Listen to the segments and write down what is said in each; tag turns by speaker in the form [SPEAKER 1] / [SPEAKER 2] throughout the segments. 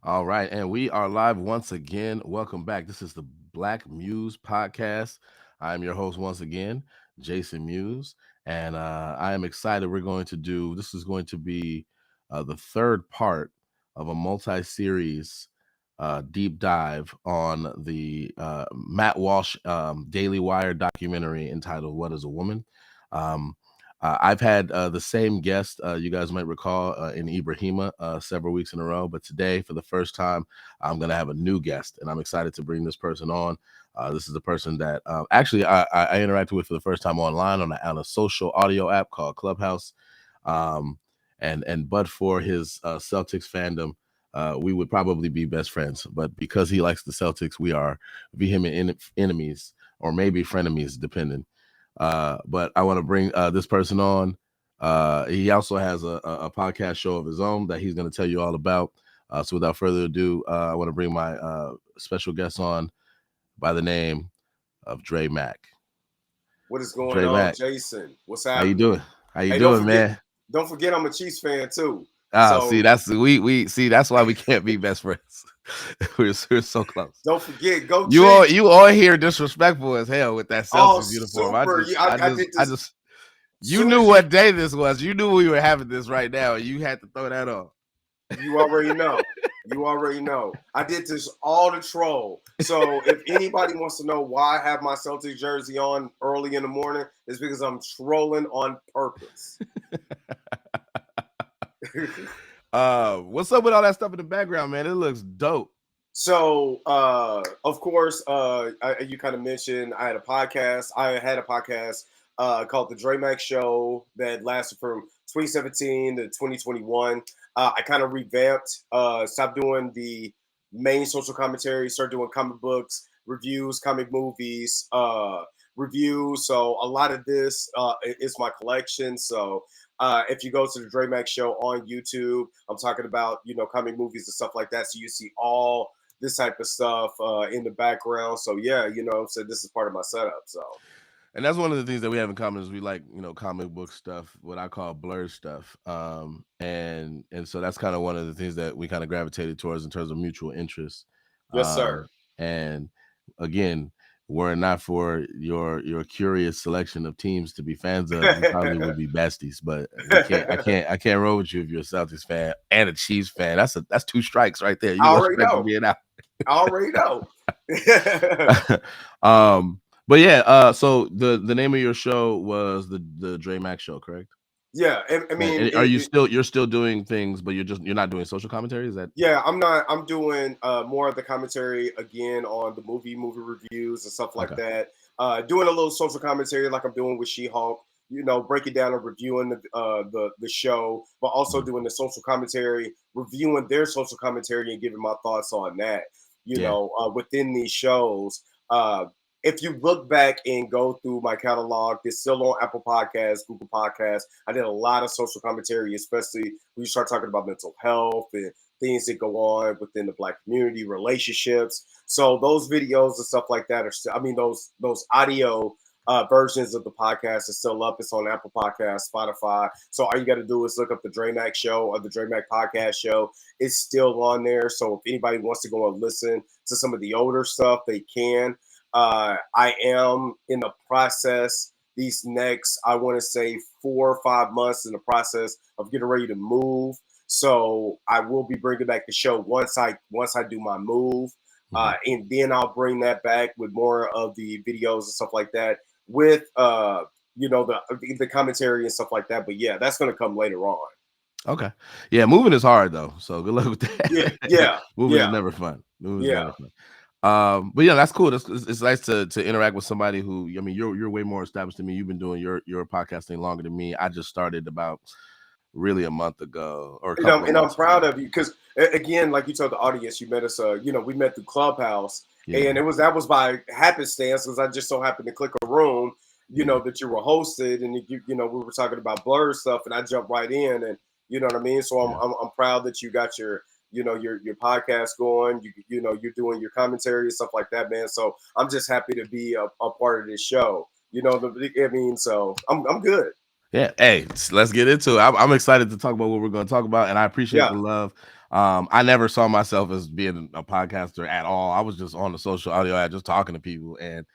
[SPEAKER 1] All right, and we are live once again. Welcome back. This is the Black Muse Podcast. I am your host once again, Jason Muse, and I am excited. This is going to be the third part of a multi-series deep dive on the Matt Walsh Daily Wire documentary entitled "What Is a Woman." Um, I've had the same guest, you guys might recall, in Ibrahima several weeks in a row. But today, for the first time, I'm going to have a new guest, and I'm excited to bring this person on. This is a person that actually I interacted with for the first time online on a social audio app called Clubhouse. Um, and but for his Celtics fandom, we would probably be best friends. But because he likes the Celtics, we are vehement enemies, or maybe frenemies, depending. But I want to bring this person on. He also has a podcast show of his own that he's going to tell you all about. So without further ado, I want to bring my special guest on by the name of Dre Mac.
[SPEAKER 2] What is going
[SPEAKER 1] Dre
[SPEAKER 2] on,
[SPEAKER 1] Mac,
[SPEAKER 2] Jason? What's
[SPEAKER 1] how you
[SPEAKER 2] happening?
[SPEAKER 1] doing? How you
[SPEAKER 2] Hey, don't
[SPEAKER 1] doing,
[SPEAKER 2] forget,
[SPEAKER 1] man?
[SPEAKER 2] don't forget, I'm a Chiefs fan too.
[SPEAKER 1] Oh, see,
[SPEAKER 2] So
[SPEAKER 1] that's we see that's why we can't be best friends. we're so close.
[SPEAKER 2] don't forget, go
[SPEAKER 1] You all
[SPEAKER 2] Chiefs.
[SPEAKER 1] you all here disrespectful as hell with that
[SPEAKER 2] Oh,
[SPEAKER 1] Celtics uniform. I
[SPEAKER 2] super!
[SPEAKER 1] just
[SPEAKER 2] I,
[SPEAKER 1] I
[SPEAKER 2] I
[SPEAKER 1] just
[SPEAKER 2] did
[SPEAKER 1] I
[SPEAKER 2] this
[SPEAKER 1] just You
[SPEAKER 2] soon
[SPEAKER 1] knew
[SPEAKER 2] as you
[SPEAKER 1] what day this was. You knew we were having this right now, and you had to throw that on.
[SPEAKER 2] you already know. You already know. I did this all to troll. So if anybody wants to know why I have my Celtics jersey on early in the morning, it's because I'm trolling on purpose.
[SPEAKER 1] What's up with all that stuff in the background, man? It looks dope.
[SPEAKER 2] So, of course, you kind of mentioned I had a podcast called the Dre Mac Show that lasted from 2017 to 2021. I kind of revamped, stopped doing the main social commentary, started doing comic books, reviews, comic movies, reviews. So a lot of this is my collection. So if you go to the Dre Mac Show on YouTube, I'm talking about comic movies and stuff like that. So you see all this type of stuff in the background. So yeah, so this is part of my setup. So
[SPEAKER 1] And that's one of the things that we have in common is we like, comic book stuff, what I call blurred stuff. And so that's kind of one of the things that we kind of gravitated towards in terms of mutual interest.
[SPEAKER 2] yes, sir.
[SPEAKER 1] And again, were it not for your curious selection of teams to be fans of, we probably would be besties. But we can't. I can't roll with you if you're a Celtics fan and a Chiefs fan. That's two strikes right there. You
[SPEAKER 2] I
[SPEAKER 1] go
[SPEAKER 2] already
[SPEAKER 1] straight from
[SPEAKER 2] know.
[SPEAKER 1] being out.
[SPEAKER 2] I already know.
[SPEAKER 1] But yeah, so the name of your show was the Dre Mac Show, correct?
[SPEAKER 2] Yeah, I mean,
[SPEAKER 1] And are you're still doing things, but you're not doing social commentary? Is that
[SPEAKER 2] yeah, I'm not. I'm doing more of the commentary again on the movie reviews and stuff like
[SPEAKER 1] okay?
[SPEAKER 2] that. Doing a little social commentary like I'm doing with She-Hulk. Breaking down and reviewing the show, but also
[SPEAKER 1] Mhm.
[SPEAKER 2] doing the social commentary, reviewing their social commentary, and giving my thoughts on that.
[SPEAKER 1] Yeah,
[SPEAKER 2] Within these shows. If you look back and go through my catalog, it's still on Apple Podcasts, Google Podcasts. I did a lot of social commentary, especially when you start talking about mental health and things that go on within the Black community, relationships. So those videos and stuff like that are still. I mean, those audio versions of the podcast is still up. It's on Apple Podcasts, Spotify. So all you got to do is look up the Dre Mac Show or the Dre Mac Podcast Show. It's still on there. So if anybody wants to go and listen to some of the older stuff, they can. I am in the process these next, I want to say 4 or 5 months in the process of getting ready to move. So I will be bringing back the show once I do my move,
[SPEAKER 1] mhm.
[SPEAKER 2] and then I'll bring that back with more of the videos and stuff like that with the commentary and stuff like that. But yeah, that's gonna come later on.
[SPEAKER 1] Okay. Yeah, moving is hard though, so good luck with
[SPEAKER 2] Yeah,
[SPEAKER 1] that.
[SPEAKER 2] yeah,
[SPEAKER 1] Moving is
[SPEAKER 2] yeah,
[SPEAKER 1] never fun. Moving is
[SPEAKER 2] yeah.
[SPEAKER 1] never fun. But yeah, that's cool. It's nice to interact with somebody who, I mean, you're way more established than me. You've been doing your podcasting longer than me. I just started about really a month ago or a
[SPEAKER 2] And I'm
[SPEAKER 1] couple of
[SPEAKER 2] and I'm
[SPEAKER 1] months
[SPEAKER 2] proud
[SPEAKER 1] ago.
[SPEAKER 2] of you because again, like you told the audience, you met us. We met through Clubhouse,
[SPEAKER 1] Yeah,
[SPEAKER 2] and that was by happenstance because I just so happened to click a room,
[SPEAKER 1] yeah,
[SPEAKER 2] that you were hosted, and we were talking about blur stuff, and I jumped right in, and you know what I mean. So I'm
[SPEAKER 1] yeah.
[SPEAKER 2] I'm, I'm proud that you got your podcast going. You're doing your commentary and stuff like that, man. So I'm just happy to be a part of this show. I mean, so I'm good.
[SPEAKER 1] Yeah, hey, let's get into it. I'm excited to talk about what we're going to talk about, and I appreciate
[SPEAKER 2] Yeah.
[SPEAKER 1] the love. I never saw myself as being a podcaster at all. I was just on the social audio app, just talking to people, and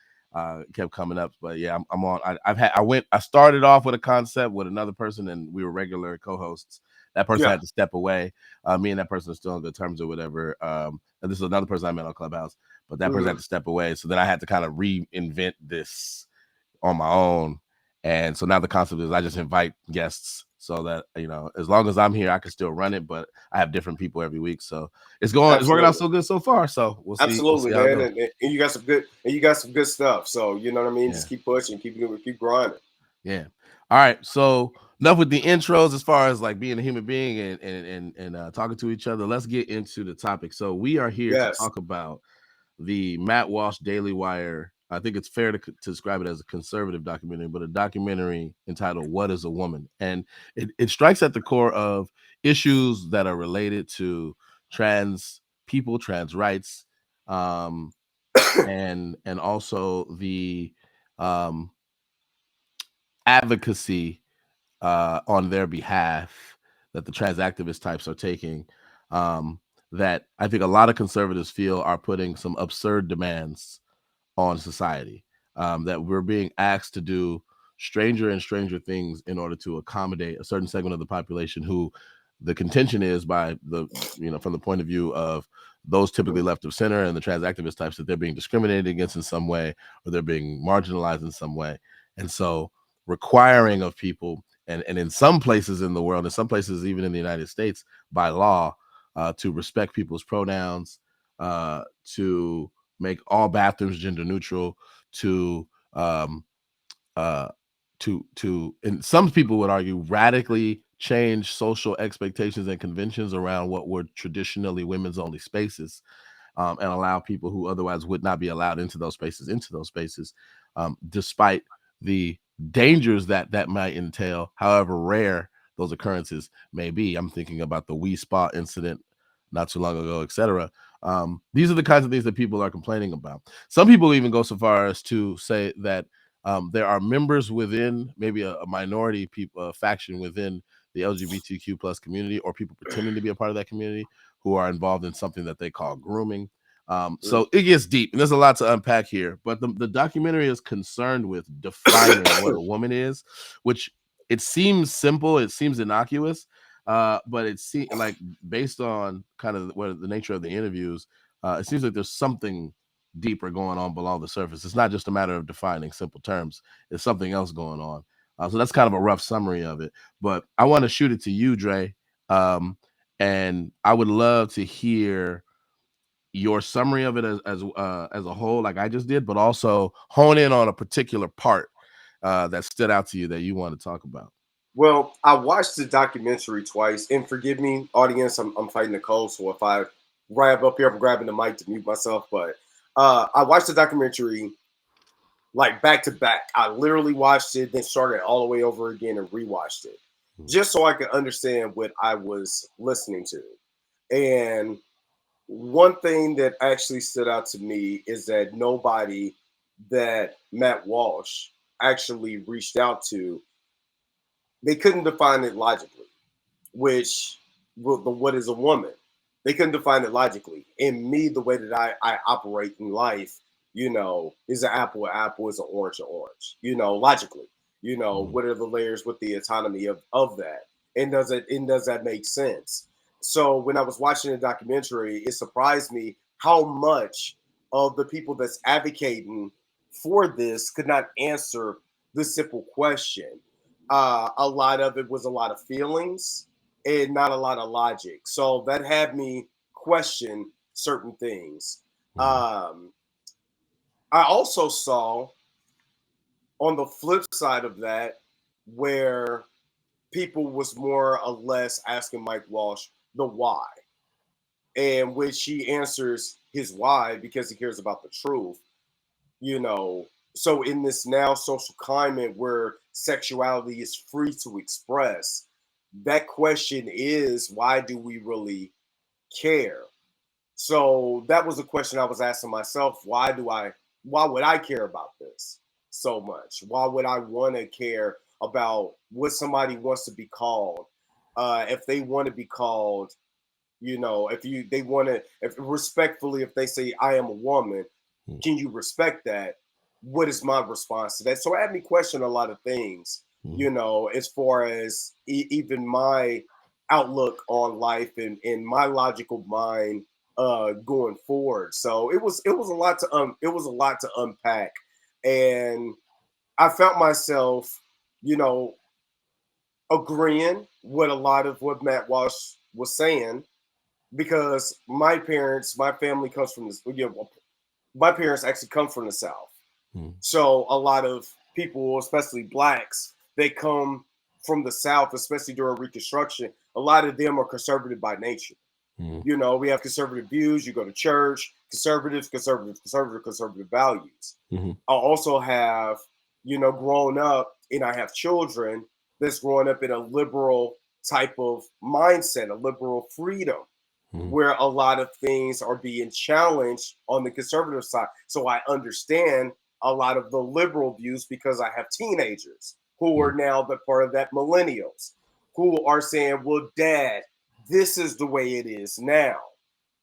[SPEAKER 1] kept coming up. But yeah, I'm on. I started off with a concept with another person, and we were regular co-hosts. That person
[SPEAKER 2] Yeah.
[SPEAKER 1] had to step away. Me and that person are still on good terms or whatever. And this is another person I met on Clubhouse, but that person had
[SPEAKER 2] Mm-hmm.
[SPEAKER 1] to step away. So then I had to kind of reinvent this on my own. And so now the concept is I just invite guests so that, as long as I'm here, I can still run it, but I have different people every week. So it's working out
[SPEAKER 2] Absolutely.
[SPEAKER 1] so good so far. So we'll
[SPEAKER 2] Absolutely,
[SPEAKER 1] see how it
[SPEAKER 2] man.
[SPEAKER 1] goes.
[SPEAKER 2] And you got some good stuff. So you know what I mean?
[SPEAKER 1] Yeah.
[SPEAKER 2] Just keep pushing, keep grinding.
[SPEAKER 1] Yeah. All right. So enough with the intros as far as like being a human being and talking to each other. Let's get into the topic. So we are here to
[SPEAKER 2] Yes.
[SPEAKER 1] talk about the Matt Walsh Daily Wire. I think it's fair to describe it as a conservative documentary, but a documentary entitled "What Is a Woman?" And it strikes at the core of issues that are related to trans people, trans rights, um, and also the um, advocacy on their behalf that the trans activist types are taking. Um, that I think a lot of conservatives feel are putting some absurd demands on society, that we're being asked to do stranger and stranger things in order to accommodate a certain segment of the population who the contention is by the from the point of view of those typically left of center and the trans activist types that they're being discriminated against in some way or they're being marginalized in some way. And so requiring of people and in some places in the world, in some places even in the United States by law, to respect people's pronouns, to make all bathrooms gender neutral, to um, uh, and some people would argue radically change social expectations and conventions around what were traditionally women's only spaces, and allow people who otherwise would not be allowed into those spaces, despite the dangers that might entail, however rare those occurrences may be. I'm thinking about the Wee Spa incident not too long ago, etc. These are the kinds of things that people are complaining about. Some people even go so far as to say that there are members within maybe a minority people faction within the LGBTQ plus community, or people pretending to be a part of that community, who are involved in something that they call grooming.
[SPEAKER 2] Mm.
[SPEAKER 1] So it gets deep, and there's a lot to unpack here. But the documentary is concerned with defining what a woman is, which it seems simple, it seems innocuous, but it seems like based on kind of what the nature of the interviews, it seems like there's something deeper going on below the surface. It's not just a matter of defining simple terms. There's something else going on. So that's kind of a rough summary of it. But I want to shoot it to you, Dre. And I would love to hear your summary of it as a whole, like I just did, but also hone in on a particular part that stood out to you that you want to talk about.
[SPEAKER 2] Well, I watched the documentary twice, and forgive me, audience, I'm fighting the cold, so if I grab up here, I'm grabbing the mic to mute myself. But I watched the documentary like back to back. I literally watched it, then started all the way over again and rewatched it, just so I could understand what I was listening to. And one thing that actually stood out to me is that nobody that Matt Walsh actually reached out to, they couldn't define it logically, which what is a woman? They couldn't define it logically. And me, the way that I operate in life, is an apple, is an orange, logically.
[SPEAKER 1] Mhm.
[SPEAKER 2] What are the layers with the autonomy of that? And does that make sense? So when I was watching the documentary, it surprised me how much of the people that's advocating for this could not answer the simple question. A lot of it was a lot of feelings and not a lot of logic. So that had me question certain things.
[SPEAKER 1] Mhm.
[SPEAKER 2] Um, I also saw on the flip side of that where people was more or less asking Mike Walsh the why, and which he answers his why because he cares about the truth. you know so in this now social climate where sexuality is free to express, that question is, why do we really care? So that was a question I was asking myself. Why would I care about this so much? Why would I want to care about what somebody wants to be called. If they want to be called, if respectfully, if they say I am a woman, can you respect that? What is my response to that? So it had me question a lot of things, as far as even my outlook on life and my logical mind going forward. So it was a lot to unpack, and I felt myself, you know, agreeing with a lot of what Matt Walsh was saying, because my family comes from this. My parents actually come from the South, so a lot of people, especially blacks, they come from the South, especially during Reconstruction. A lot of them are conservative by nature. We have conservative views. You go to church, conservative values. I also have, grown up, and I have children that's growing up in a liberal type of mindset, a liberal freedom, where a lot of things are being challenged on the conservative side. So I understand a lot of the liberal views, because I have teenagers who are now the part of that millennials who are saying, well, Dad, this is the way it is now.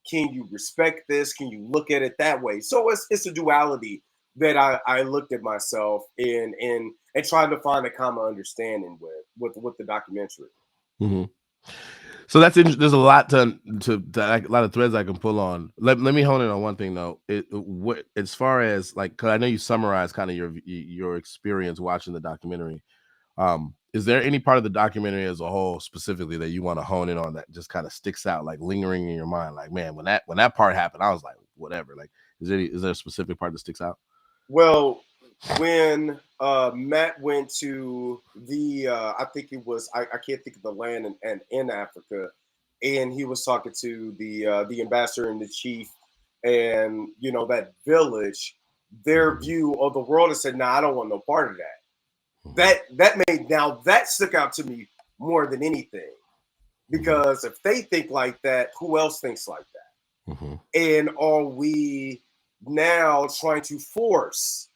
[SPEAKER 2] Can you respect this? Can you look at it that way? So it's a duality that I looked at myself and trying to find a common understanding with the documentary.
[SPEAKER 1] So that's interesting. There's a lot to a lot of threads I can pull on. Let me hone in on one thing though. What, as far as like, because I know you summarized kind of your experience watching the documentary. Is there any part of the documentary as a whole specifically that you want to hone in on that just kind of sticks out, like lingering in your mind? Like, man, when that part happened, I was like, whatever. Like, is there a specific part that sticks out?
[SPEAKER 2] Well, when Matt went to the, I think it was, I can't think of the land in Africa, and he was talking to the ambassador and the chief, and that village, their view of the world, and said, "Nah, I don't want no part of that." That stuck out to me more than anything, because if they think like that, who else thinks like that? And are we now trying to force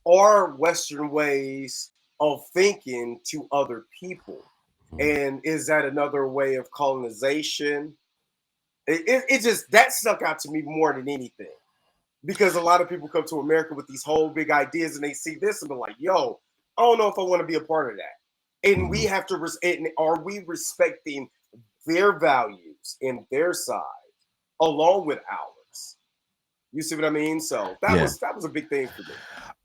[SPEAKER 2] our Western ways of thinking to other people? And is that another way of colonization? It just, that stuck out to me more than anything, because a lot of people come to America with these whole big ideas, and they see this and they're like, yo, I don't know if I want to be a part of that. And we have to, are we respecting their values and their side along with ours? You see what I mean? So that was a big thing for me.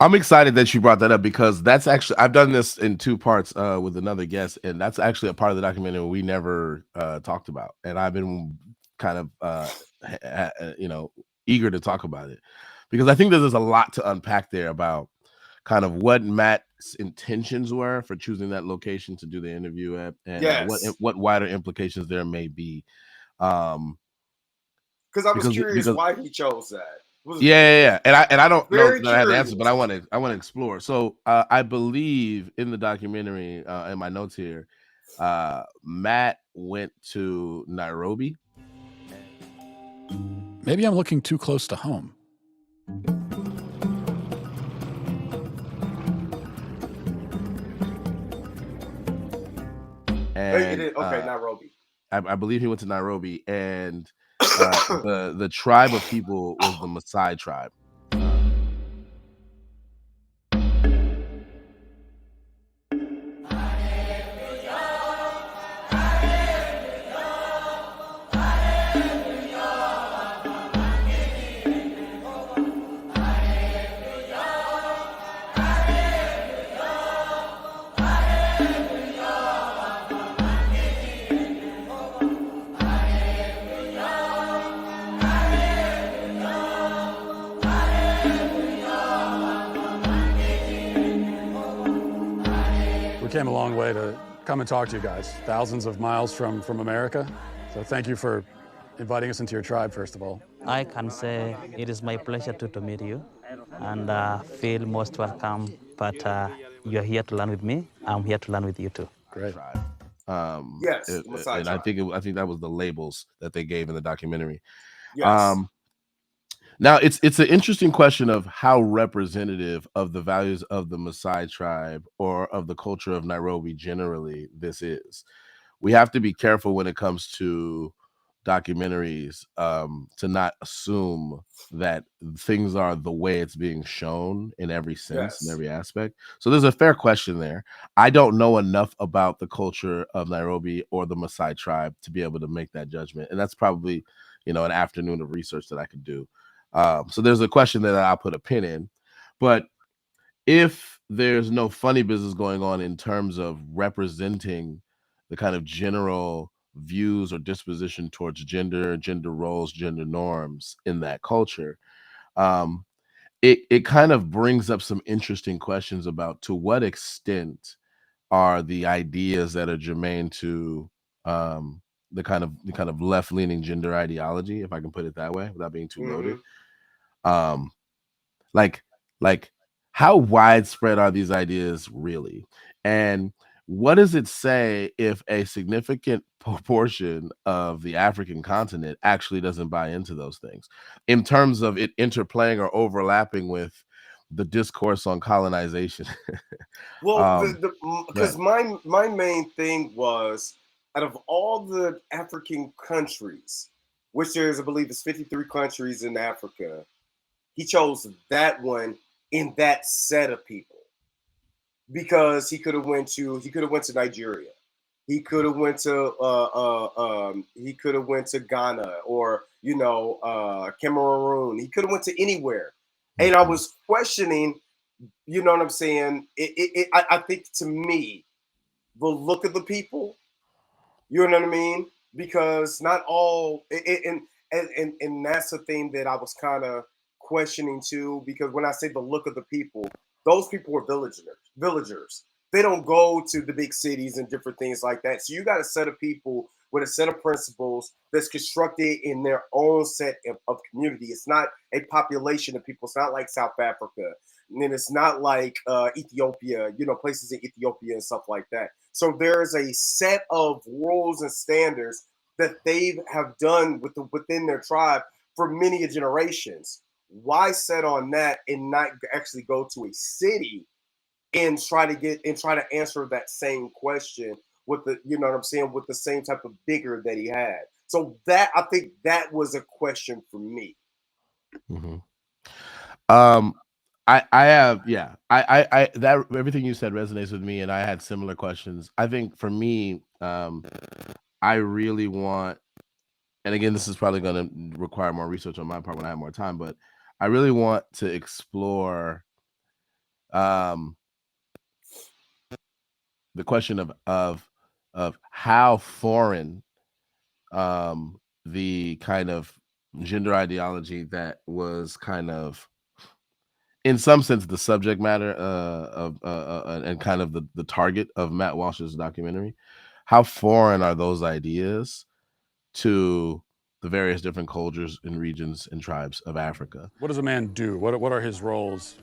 [SPEAKER 1] I'm excited that you brought that up, because that's actually, I've done this in two parts with another guest, and that's actually a part of the documentary we never talked about, and I've been kind of eager to talk about it, because I think there's a lot to unpack there about kind of what Matt's intentions were for choosing that location to do the interview at, and what wider implications there may be.
[SPEAKER 2] Because I was curious why he chose that.
[SPEAKER 1] Yeah. And I don't know that I have the answer, but I want to explore. So I believe in the documentary, in my notes here, Matt went to Nairobi.
[SPEAKER 3] Maybe I'm looking too close to home.
[SPEAKER 2] And Nairobi.
[SPEAKER 1] I believe he went to Nairobi, and the tribe of people was the Maasai tribe.
[SPEAKER 3] Came a long way to come and talk to you guys, thousands of miles from America. So thank you for inviting us into your tribe, first of all.
[SPEAKER 4] I can say it is my pleasure to meet you, and feel most welcome. But you're here to learn with me. I'm here to learn with you too.
[SPEAKER 3] Great.
[SPEAKER 2] Yes,
[SPEAKER 1] and I think that was the labels that they gave in the documentary.
[SPEAKER 2] Yes.
[SPEAKER 1] Now, it's an interesting question of how representative of the values of the Maasai tribe or of the culture of Nairobi generally this is. We have to be careful when it comes to documentaries, to not assume that things are the way it's being shown in every sense and
[SPEAKER 2] Yes.
[SPEAKER 1] every aspect. So there's a fair question there. I don't know enough about the culture of Nairobi or the Maasai tribe to be able to make that judgment, and that's probably, an afternoon of research that I could do. So there's a question that I'll put a pin in, but if there's no funny business going on in terms of representing the kind of general views or disposition towards gender roles, gender norms in that culture, um, it kind of brings up some interesting questions about to what extent are the ideas that are germane to the kind of left-leaning gender ideology, if I can put it that way, without being too loaded. Um, like like how widespread are these ideas really, and what does it say if a significant proportion of the African continent actually doesn't buy into those things in terms of it interplaying or overlapping with the discourse on colonization?
[SPEAKER 2] Well,
[SPEAKER 1] um
[SPEAKER 2] because my main thing was, out of all the African countries, which there's, I believe, it's 53 countries in Africa, he chose that one in that set of people because he could have went to Nigeria, he could have went to Ghana, or Cameroon. He could have went to anywhere, and I was questioning. You know what I'm saying? I think, to me, the look of the people. You know what I mean? Because not all, and that's the thing that I was kind of questioning too. Because when I say the look of the people, those people are villagers. Villagers. They don't go to the big cities and different things like that. So you got a set of people with a set of principles that's constructed in their own set of community. It's not a population of people. It's not like South Africa, and then it's not like Ethiopia. Places in Ethiopia and stuff like that. So there is a set of rules and standards that they have done within their tribe for many generations. Why set on that and not actually go to a city and try to answer that same question with with the same type of vigor that he had? So that, I think, that was a question for me.
[SPEAKER 1] Mm-hmm. I have, yeah, I that everything you said resonates with me, and I had similar questions. I think for me, I really want, and again, this is probably going to require more research on my part when I have more time, but I really want to explore um the question of how foreign the kind of gender ideology that was kind of, in some sense, the subject matter of and kind of the target of Matt Walsh's documentary. How foreign are those ideas to the various different cultures and regions and tribes of Africa?
[SPEAKER 3] What does a man do? What are his roles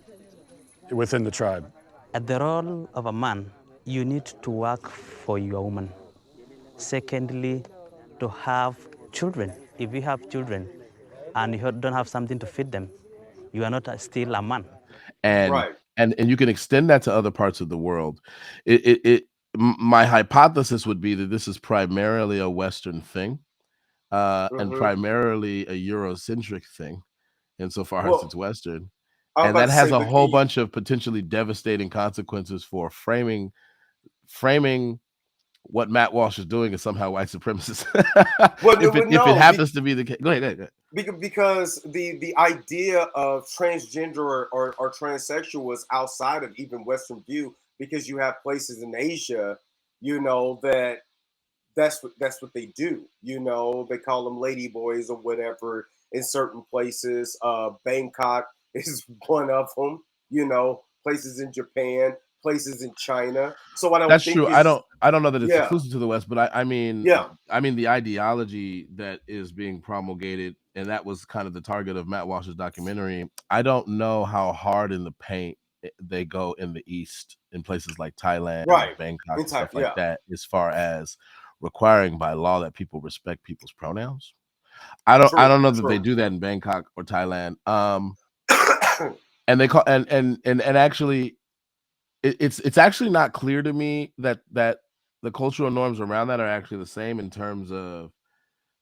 [SPEAKER 3] within the tribe?
[SPEAKER 4] At the role of a man, you need to work for your woman. Secondly, to have children. If you have children and you don't have something to feed them, you are not still a man.
[SPEAKER 1] And
[SPEAKER 2] Right.
[SPEAKER 1] and you can extend that to other parts of the world. My hypothesis would be that this is primarily a Western thing, and
[SPEAKER 2] Mm-hmm.
[SPEAKER 1] primarily a Eurocentric thing, insofar as
[SPEAKER 2] Well,
[SPEAKER 1] it's Western.
[SPEAKER 2] I was
[SPEAKER 1] And
[SPEAKER 2] about
[SPEAKER 1] that
[SPEAKER 2] to
[SPEAKER 1] has
[SPEAKER 2] say,
[SPEAKER 1] a
[SPEAKER 2] look,
[SPEAKER 1] whole bunch of potentially devastating consequences for framing what Matt Walsh is doing is somehow white supremacist.
[SPEAKER 2] well,
[SPEAKER 1] if it
[SPEAKER 2] no,
[SPEAKER 1] happens to be the case. Go ahead.
[SPEAKER 2] because the idea of transgender or transsexual was outside of even Western view, because you have places in Asia, that that's what they do. They call them lady boys or whatever in certain places. Bangkok is one of them. Places in Japan, places in China. So I don't
[SPEAKER 1] That's
[SPEAKER 2] think
[SPEAKER 1] true. I
[SPEAKER 2] it's,
[SPEAKER 1] don't know that it's
[SPEAKER 2] yeah,
[SPEAKER 1] exclusive to the West, but
[SPEAKER 2] yeah,
[SPEAKER 1] I mean the ideology that is being promulgated, and that was kind of the target of Matt Walsh's documentary. I don't know how hard in the paint they go in the East, in places like Thailand and
[SPEAKER 2] right.
[SPEAKER 1] Bangkok
[SPEAKER 2] In
[SPEAKER 1] and
[SPEAKER 2] time,
[SPEAKER 1] stuff like
[SPEAKER 2] yeah.
[SPEAKER 1] that, as far as requiring by law that people respect people's pronouns. I don't
[SPEAKER 2] True,
[SPEAKER 1] know that
[SPEAKER 2] true.
[SPEAKER 1] they do that in Bangkok or Thailand. And they call and actually it's actually not clear to me that the cultural norms around that are actually the same in terms of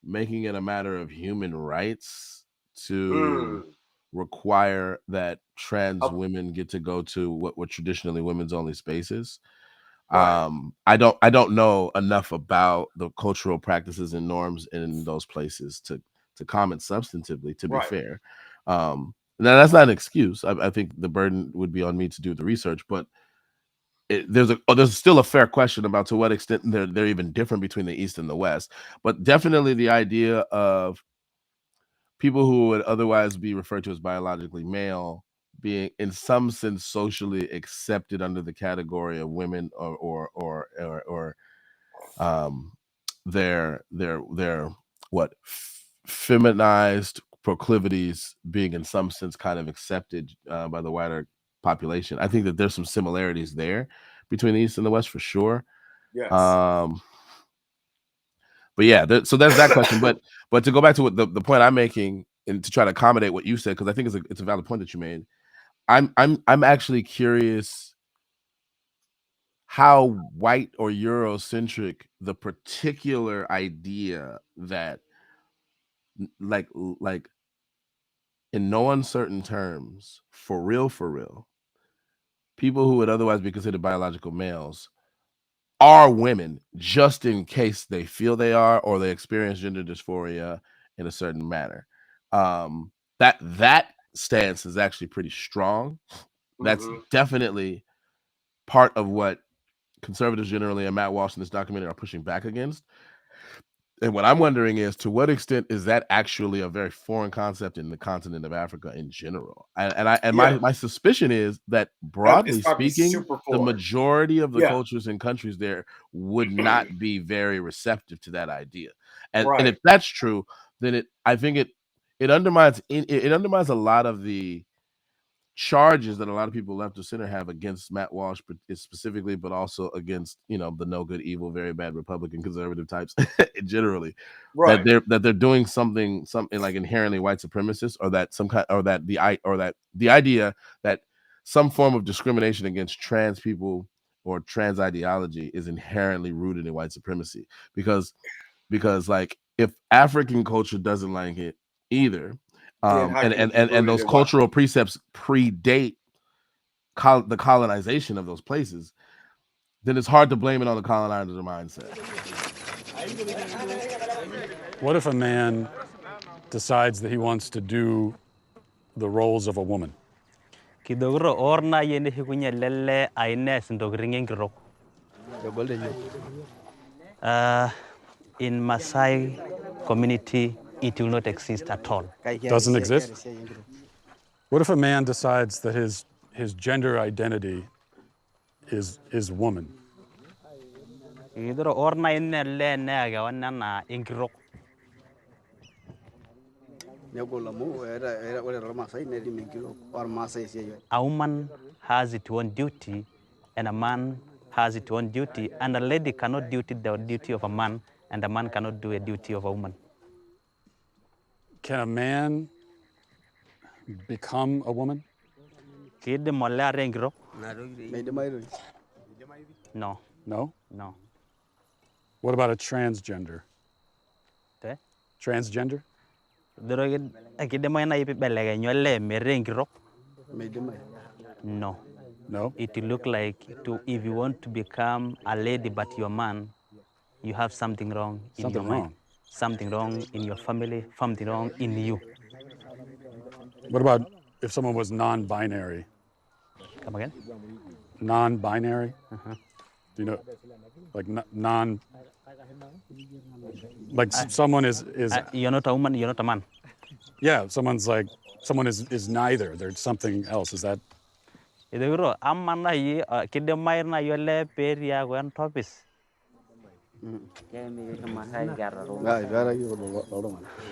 [SPEAKER 1] making it a matter of human rights to require that trans women get to go to what were traditionally women's only spaces.
[SPEAKER 2] Right.
[SPEAKER 1] I don't know enough about the cultural practices and norms in those places to comment substantively, to be
[SPEAKER 2] Right.
[SPEAKER 1] fair. Now that's not an excuse. I think the burden would be on me to do the research, but there's still a fair question about to what extent they're even different between the East and the West. But definitely the idea of people who would otherwise be referred to as biologically male being in some sense socially accepted under the category of women or their what feminized proclivities being in some sense kind of accepted by the wider population. I think that there's some similarities there between the East and the West for sure.
[SPEAKER 2] Yes.
[SPEAKER 1] But yeah, so there's that question. But to go back to what the point I'm making and to try to accommodate what you said, because I think it's a valid point that you made. I'm actually curious how white or Eurocentric the particular idea that like in no uncertain terms, for real, people who would otherwise be considered biological males are women, just in case they feel they are or they experience gender dysphoria in a certain manner. That stance is actually pretty strong. That's definitely part of what conservatives generally and Matt Walsh in this documentary are pushing back against. And what I'm wondering is, to what extent is that actually a very foreign concept in the continent of Africa in general? My suspicion is that, broadly speaking, the majority of the cultures and countries there would not be very receptive to that idea. And if that's true, then I think it undermines a lot of the charges that a lot of people left of center have against Matt Walsh specifically, but also against the no good, evil, very bad Republican conservative types generally,
[SPEAKER 2] right?
[SPEAKER 1] That they're doing something like inherently white supremacist, or that the idea that some form of discrimination against trans people or trans ideology is inherently rooted in white supremacy, because like if African culture doesn't like it either. And those cultural precepts predate the colonization of those places, then it's hard to blame it on the colonizer mindset.
[SPEAKER 3] What if a man decides that he wants to do the roles of a woman?
[SPEAKER 4] Kidogro orna yende hikunya lele aines ndogringengro. In Maasai community, it will not exist at all.
[SPEAKER 3] Doesn't exist? What if a man decides that his gender identity is woman?
[SPEAKER 4] Kidogro orna yende le nega wanana ingro. A woman has its own duty, and a man has its own duty, and a lady cannot do the duty of a man, and a man cannot do a duty of a woman.
[SPEAKER 3] Can a man become a woman?
[SPEAKER 4] No.
[SPEAKER 3] No?
[SPEAKER 4] No.
[SPEAKER 3] What about a transgender? Transgender?
[SPEAKER 4] No.
[SPEAKER 3] No?
[SPEAKER 4] It will look like if you want to become a lady but you're a man, you have something wrong in your mind. Something wrong in your family, something wrong in you.
[SPEAKER 3] What about if someone was non-binary?
[SPEAKER 4] Come again?
[SPEAKER 3] Non-binary? Do you know, like non... Like someone is...
[SPEAKER 4] You're not a woman, you're not a man.
[SPEAKER 3] Yeah, someone is neither. They're something else. Is that...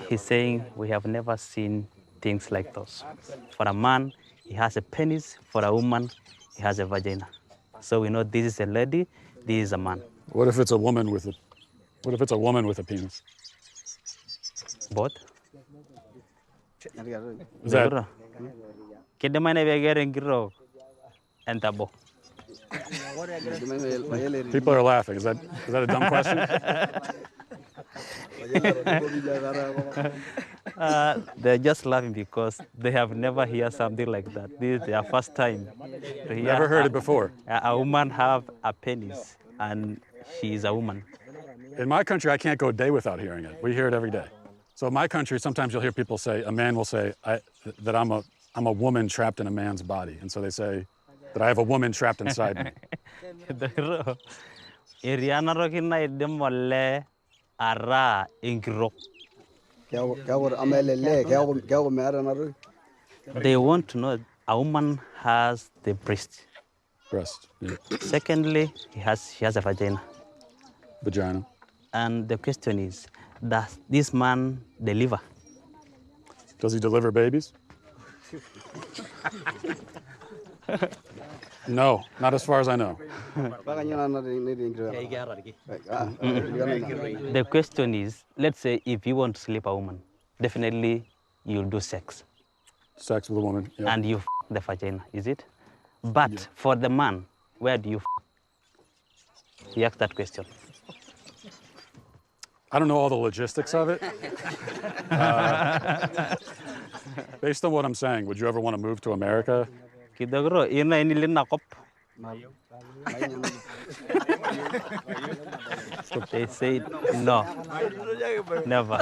[SPEAKER 4] He's saying we have never seen things like those. For a man, he has a penis. For a woman, he has a vagina. So we know this is a lady, this is a man.
[SPEAKER 3] What if it's a woman with a penis?
[SPEAKER 4] Both.
[SPEAKER 3] Is that
[SPEAKER 4] Kidamane begering giro and tabo.
[SPEAKER 3] people are laughing? Is that a dumb question?
[SPEAKER 4] They're just laughing because they have never heard something like that. This is their first time to hear
[SPEAKER 3] Never heard it before.
[SPEAKER 4] a woman have a penis and she is a woman.
[SPEAKER 3] In my country, I can't go a day without hearing it. We hear it every day. So in my country, sometimes you'll hear people say, a man will say that I'm a woman trapped in a man's body. And so they say that I have a woman trapped inside me.
[SPEAKER 4] Iriana rokina idemolle ara ingro. They want to know a woman has the breast.
[SPEAKER 3] Breast, yeah.
[SPEAKER 4] Secondly, she has a vagina.
[SPEAKER 3] Vagina.
[SPEAKER 4] And the question is, does this man deliver?
[SPEAKER 3] Does he deliver babies? No, not as far as I know.
[SPEAKER 4] The question is, let's say if you want to sleep a woman, definitely you'll do sex.
[SPEAKER 3] Sex with a woman, yeah.
[SPEAKER 4] And you the vagina, is it? But for the man, where do you He asked that question.
[SPEAKER 3] I don't know all the logistics of it. Based on what I'm saying, would you ever want to move to America?
[SPEAKER 4] Kidagro, ina inilin nakop. They said no, never.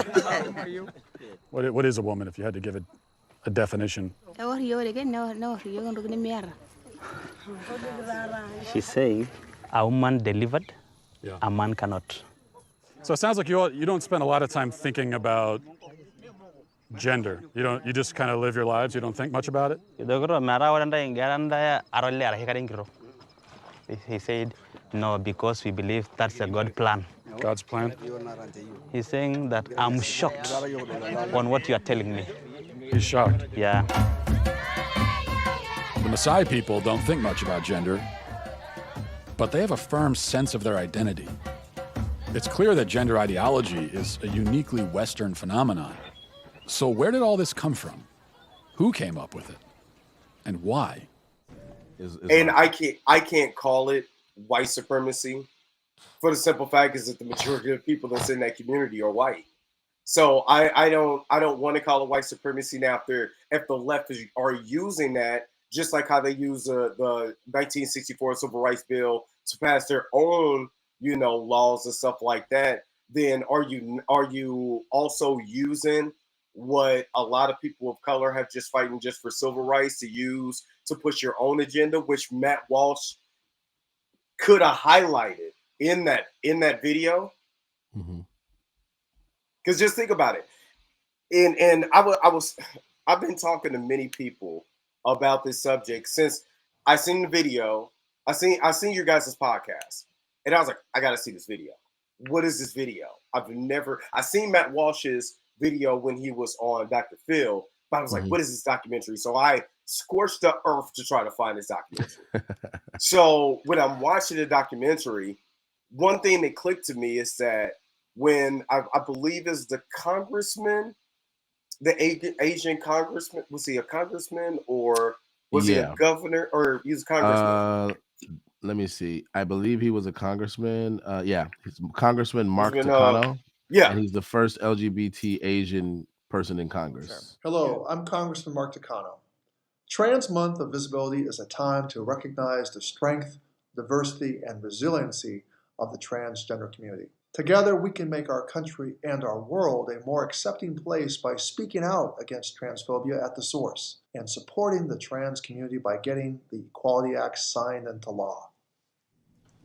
[SPEAKER 3] What is a woman, if you had to give it a definition?
[SPEAKER 4] She's saying a woman delivered, a man cannot.
[SPEAKER 3] So it sounds like you don't spend a lot of time thinking about gender. You just kind of live your lives. You don't think much about it.
[SPEAKER 4] He said no, because we believe that's a God plan.
[SPEAKER 3] God's plan?
[SPEAKER 4] He's saying that I'm shocked on what you are telling me.
[SPEAKER 3] He's shocked.
[SPEAKER 4] Yeah.
[SPEAKER 3] The Maasai people don't think much about gender, but they have a firm sense of their identity. It's clear that gender ideology is a uniquely Western phenomenon. So where did all this come from? Who came up with it? And why?
[SPEAKER 2] And I can't call it white supremacy for the simple fact is that the majority of people that's in that community are white. So I don't want to call it white supremacy now if the left are using that, just like how they use the 1964 Civil Rights Bill to pass their own, laws and stuff like that. Then are you also using what a lot of people of color have just fighting just for civil rights to use to push your own agenda, which Matt Walsh could have highlighted in that video? Because just think about it. And I've been talking to many people about this subject since I seen the video. I seen your guys' podcast, and I was like, I gotta see this video. What is this video? I seen Matt Walsh's video when he was on Dr. Phil, but I was like, what is this documentary? So I scorched the earth to try to find this documentary. So when I'm watching the documentary, one thing that clicked to me is that when I believe is the congressman, the Asian congressman, was he a congressman or was he a governor or he was a congressman?
[SPEAKER 1] Let me see. I believe he was a congressman. He's Congressman Mark Takano. And he's the first LGBT Asian person in Congress.
[SPEAKER 5] Sure. Hello, I'm Congressman Mark Takano. Trans Month of Visibility is a time to recognize the strength, diversity, and resiliency of the transgender community. Together, we can make our country and our world a more accepting place by speaking out against transphobia at the source and supporting the trans community by getting the Equality Act signed into law.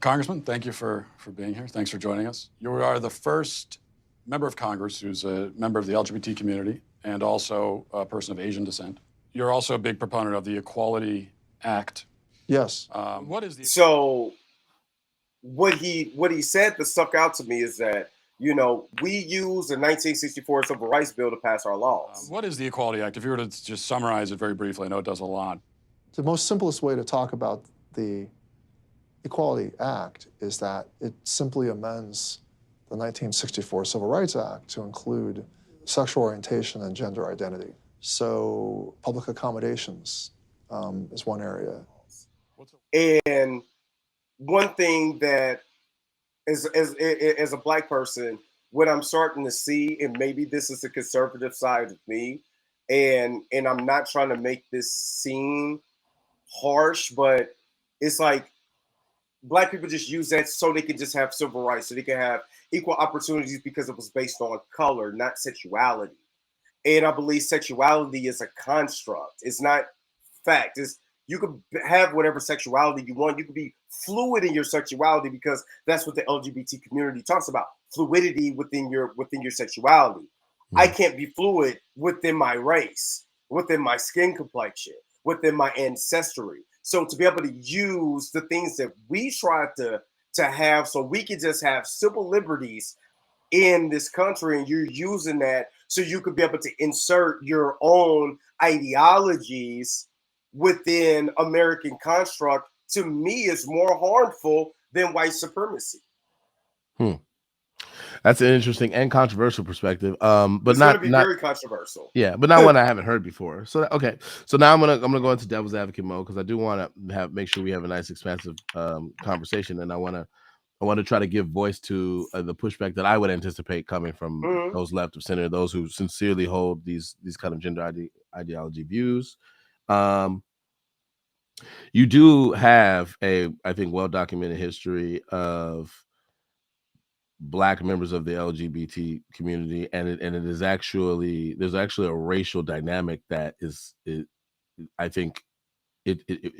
[SPEAKER 3] Congressman, thank you for being here. Thanks for joining us. You are the first member of Congress who's a member of the LGBT community and also a person of Asian descent. You're also a big proponent of the Equality Act.
[SPEAKER 5] Yes.
[SPEAKER 3] What is the...
[SPEAKER 2] So what he said that stuck out to me is that, we use the 1964 Civil Rights Bill to pass our laws.
[SPEAKER 3] What is the Equality Act? If you were to just summarize it very briefly, I know it does a lot.
[SPEAKER 5] The most simplest way to talk about the Equality Act is that it simply amends the 1964 Civil Rights Act to include sexual orientation and gender identity. So public accommodations is one area.
[SPEAKER 2] And one thing that as a Black person, what I'm starting to see, and maybe this is the conservative side of me, and I'm not trying to make this seem harsh, but it's like Black people just use that so they can just have civil rights, so they can have equal opportunities because it was based on color, not sexuality. And I believe sexuality is a construct. It's not fact. It's you can have whatever sexuality you want. You can be fluid in your sexuality because that's what the LGBT community talks about. Fluidity within your sexuality. I can't be fluid within my race, within my skin complexion, within my ancestry. So to be able to use the things that we try to have so we can just have civil liberties in this country, and you're using that so you could be able to insert your own ideologies within American construct, to me is more harmful than white supremacy.
[SPEAKER 1] That's an interesting and controversial perspective. But
[SPEAKER 2] it's
[SPEAKER 1] not
[SPEAKER 2] going to be very controversial.
[SPEAKER 1] Yeah, but not one I haven't heard before. So okay, so now I'm gonna go into devil's advocate mode because I do want to make sure we have a nice expansive conversation, and I want to try to give voice to the pushback that I would anticipate coming from those left of center, those who sincerely hold these kind of gender ideology views. You do have I think well documented history of Black members of the LGBT community, and it is actually there's actually a racial dynamic that I think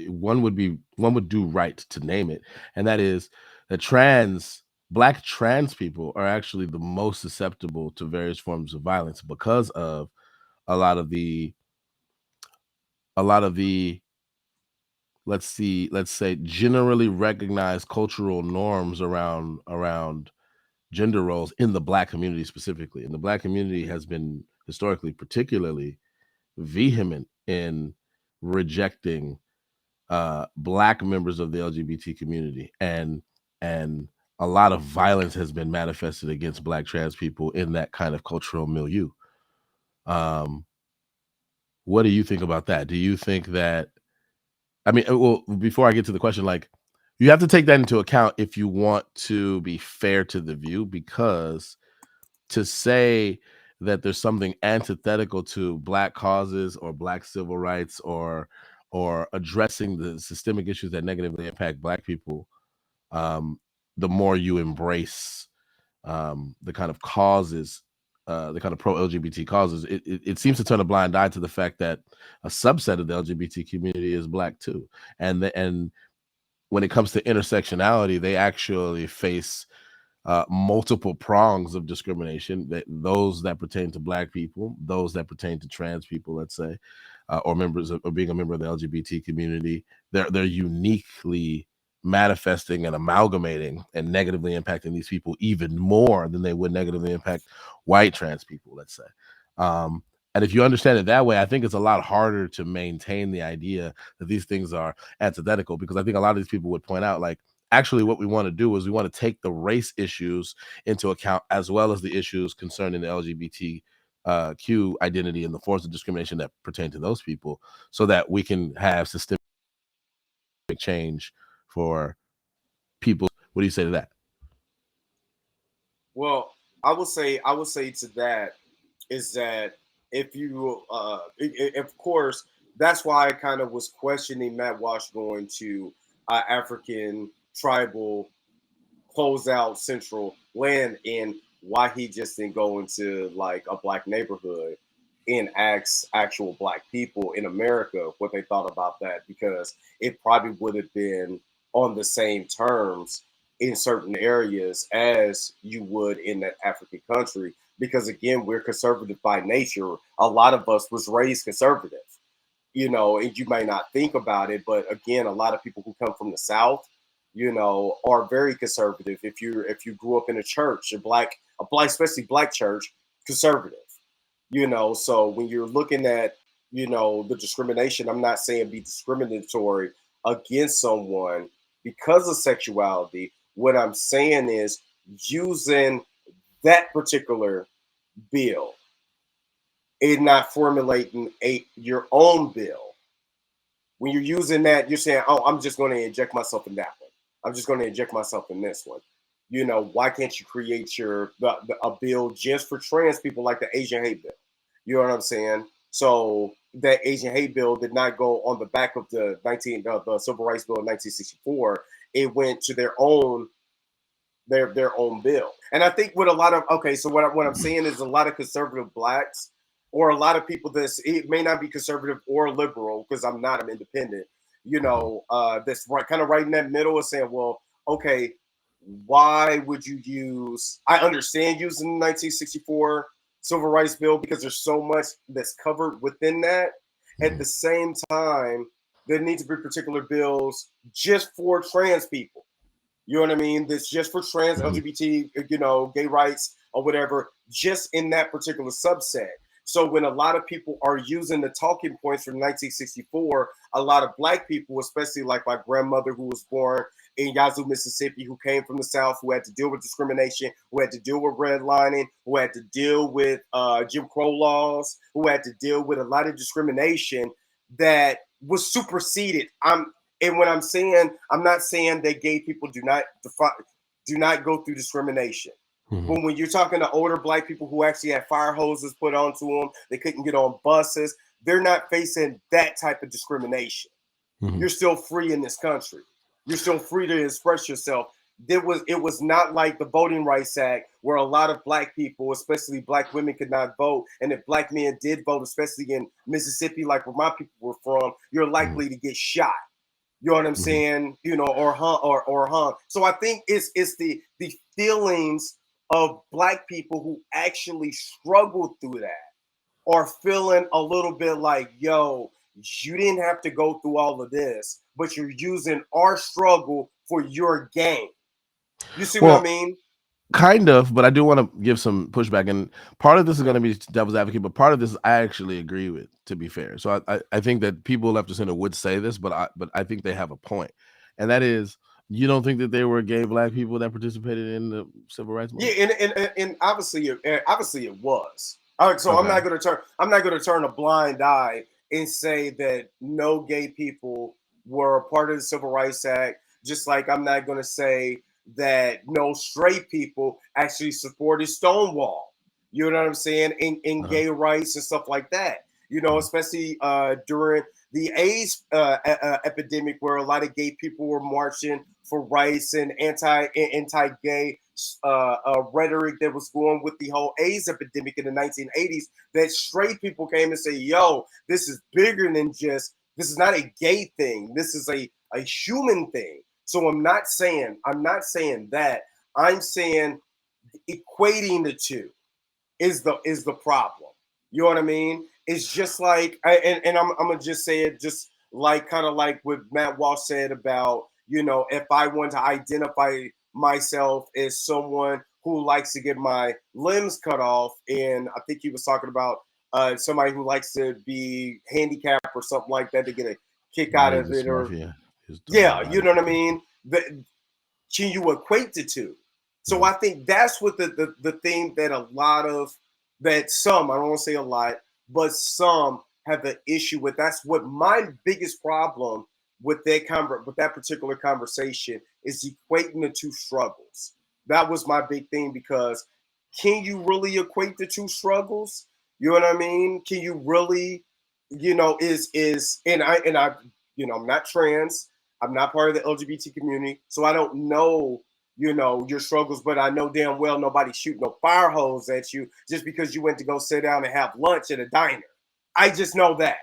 [SPEAKER 1] one would do right to name it, and that is that Black trans people are actually the most susceptible to various forms of violence because of a lot of the let's say generally recognized cultural norms around gender roles in the Black community specifically. And the Black community has been historically particularly vehement in rejecting Black members of the LGBT community, and a lot of violence has been manifested against Black trans people in that kind of cultural milieu. What do you think about that? Do you think that, I mean, well, before I get to the question, like, you have to take that into account if you want to be fair to the view, because to say that there's something antithetical to Black causes or Black civil rights or addressing the systemic issues that negatively impact Black people, the more you embrace the kind of causes, the kind of pro-LGBT causes, it seems to turn a blind eye to the fact that a subset of the LGBT community is Black too, and when it comes to intersectionality, they actually face multiple prongs of discrimination, those that pertain to Black people, those that pertain to trans people, let's say, or members of, or being a member of the LGBT community. They're uniquely manifesting and amalgamating and negatively impacting these people even more than they would negatively impact white trans people, let's say. And if you understand it that way, I think it's a lot harder to maintain the idea that these things are antithetical, because I think a lot of these people would point out, like, actually what we want to do is we want to take the race issues into account, as well as the issues concerning the LGBTQ identity and the forms of discrimination that pertain to those people, so that we can have systemic change for people. What do you say to that?
[SPEAKER 2] Well, I would say to that is that if you, of course, that's why I kind of was questioning Matt Walsh going to African tribal close out central land, and why he just didn't go into like a Black neighborhood and ask actual Black people in America what they thought about that, because it probably would have been on the same terms in certain areas as you would in that African country, because again, we're conservative by nature. A lot of us was raised conservative, and you may not think about it, but again, a lot of people who come from the South, are very conservative. If you grew up in a church, a black, especially Black church, conservative. So when you're looking at, the discrimination, I'm not saying be discriminatory against someone because of sexuality. What I'm saying is using that particular bill in not formulating your own bill. When you're using that, you're saying, "Oh, I'm just going to inject myself in that one. I'm just going to inject myself in this one." Why can't you create a bill just for trans people, like the Asian hate bill? You know what I'm saying? So that Asian hate bill did not go on the back of the Civil Rights Bill in 1964. It went to their own bill. And I think with a lot of so what I'm saying is a lot of conservative blacks, or a lot of people it may not be conservative or liberal, because I'm independent. That's kind of right in that middle of saying, well, okay, why would you use? I understand using the 1964 Civil Rights Bill because there's so much that's covered within that. At the same time, there need to be particular bills just for trans people. You know what I mean? That's just for trans, LGBT, gay rights or whatever, just in that particular subset. So when a lot of people are using the talking points from 1964, a lot of black people, especially like my grandmother who was born in Yazoo, Mississippi, who came from the South, who had to deal with discrimination, who had to deal with redlining, who had to deal with Jim Crow laws, who had to deal with a lot of discrimination that was superseded. And when I'm not saying that gay people do not go through discrimination. But when you're talking to older black people who actually had fire hoses put onto them, they couldn't get on buses, they're not facing that type of discrimination. You're still free in this country. You're still free to express yourself. It was not like the Voting Rights Act, where a lot of black people, especially black women, could not vote. And if black men did vote, especially in Mississippi, like where my people were from, you're likely to get shot. You know what I'm saying? Or hung. So I think it's the feelings of black people who actually struggled through that, are feeling a little bit like, yo, you didn't have to go through all of this, but you're using our struggle for your gain. You see what I mean?
[SPEAKER 1] Kind of, but I do want to give some pushback, and part of this is going to be devil's advocate, but part of this I actually agree with, to be fair. So I think that people left of center would say this, but I think they have a point, and that is, you don't think that there were gay black people that participated in the civil rights movement?
[SPEAKER 2] Yeah, and obviously it was. All right, so okay. I'm not gonna turn a blind eye and say that no gay people were a part of the Civil Rights Act, just like I'm not gonna say that no straight people actually supported Stonewall. You know what I'm saying? In gay rights and stuff like that. Especially during the AIDS epidemic, where a lot of gay people were marching for rights and anti-gay rhetoric that was going with the whole AIDS epidemic in the 1980s. That straight people came and say, "Yo, this is bigger than just. This is not a gay thing. This is a human thing." So I'm not saying that. I'm saying equating the two is the problem. You know what I mean? It's just like, and I'm gonna just say it, just like kind of like what Matt Walsh said about, if I want to identify myself as someone who likes to get my limbs cut off, and I think he was talking about somebody who likes to be handicapped or something like that to get a kick out of it, or yeah, you know what I mean? Can you equate the two? So I think that's what the thing that some, I don't want to say a lot, but some have an issue with. That's what my biggest problem with that particular conversation is, equating the two struggles. That was my big thing, because can you really equate the two struggles? You know what I mean? Can you really, and I I'm not trans. I'm not part of the LGBT community, so I don't know, your struggles, but I know damn well nobody's shooting no fire hose at you just because you went to go sit down and have lunch at a diner. I just know that.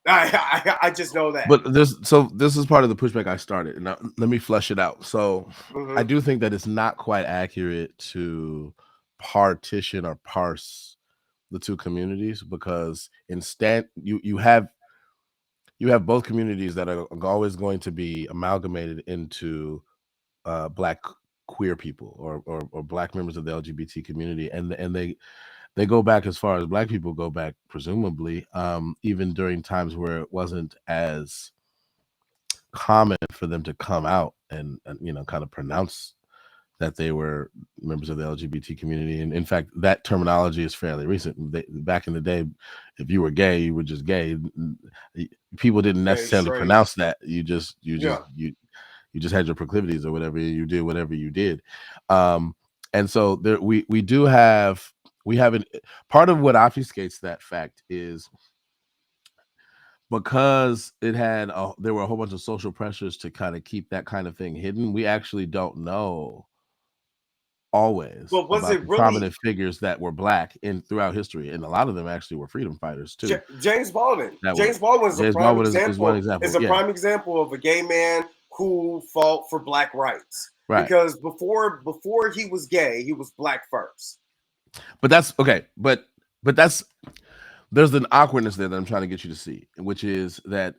[SPEAKER 2] I just know that.
[SPEAKER 1] But this is part of the pushback I started, and let me flesh it out. So I do think that it's not quite accurate to partition or parse the two communities, because instead you have both communities that are always going to be amalgamated into black queer people or black members of the LGBT community, and they go back as far as black people go back, presumably, even during times where it wasn't as common for them to come out and kind of pronounce that they were members of the LGBT community. And in fact, that terminology is fairly recent. Back in the day, if you were gay, you were just gay. People didn't necessarily
[SPEAKER 2] straight.
[SPEAKER 1] pronounce that. You just
[SPEAKER 2] Yeah.
[SPEAKER 1] you just had your proclivities or whatever. You did whatever you did. And so there we have part of what obfuscates that fact is because there were a whole bunch of social pressures to kind of keep that kind of thing hidden. We actually don't know always
[SPEAKER 2] But was
[SPEAKER 1] about
[SPEAKER 2] it
[SPEAKER 1] the
[SPEAKER 2] really
[SPEAKER 1] prominent figures that were Black throughout history, and a lot of them actually were freedom fighters too.
[SPEAKER 2] James Baldwin?
[SPEAKER 1] James
[SPEAKER 2] Baldwin is a prime
[SPEAKER 1] Baldwin
[SPEAKER 2] example.
[SPEAKER 1] is one example.
[SPEAKER 2] Is a prime example of a gay man who fought for Black rights.
[SPEAKER 1] Right.
[SPEAKER 2] Because before he was gay, he was Black first.
[SPEAKER 1] But that's okay. But there's an awkwardness there that I'm trying to get you to see, which is that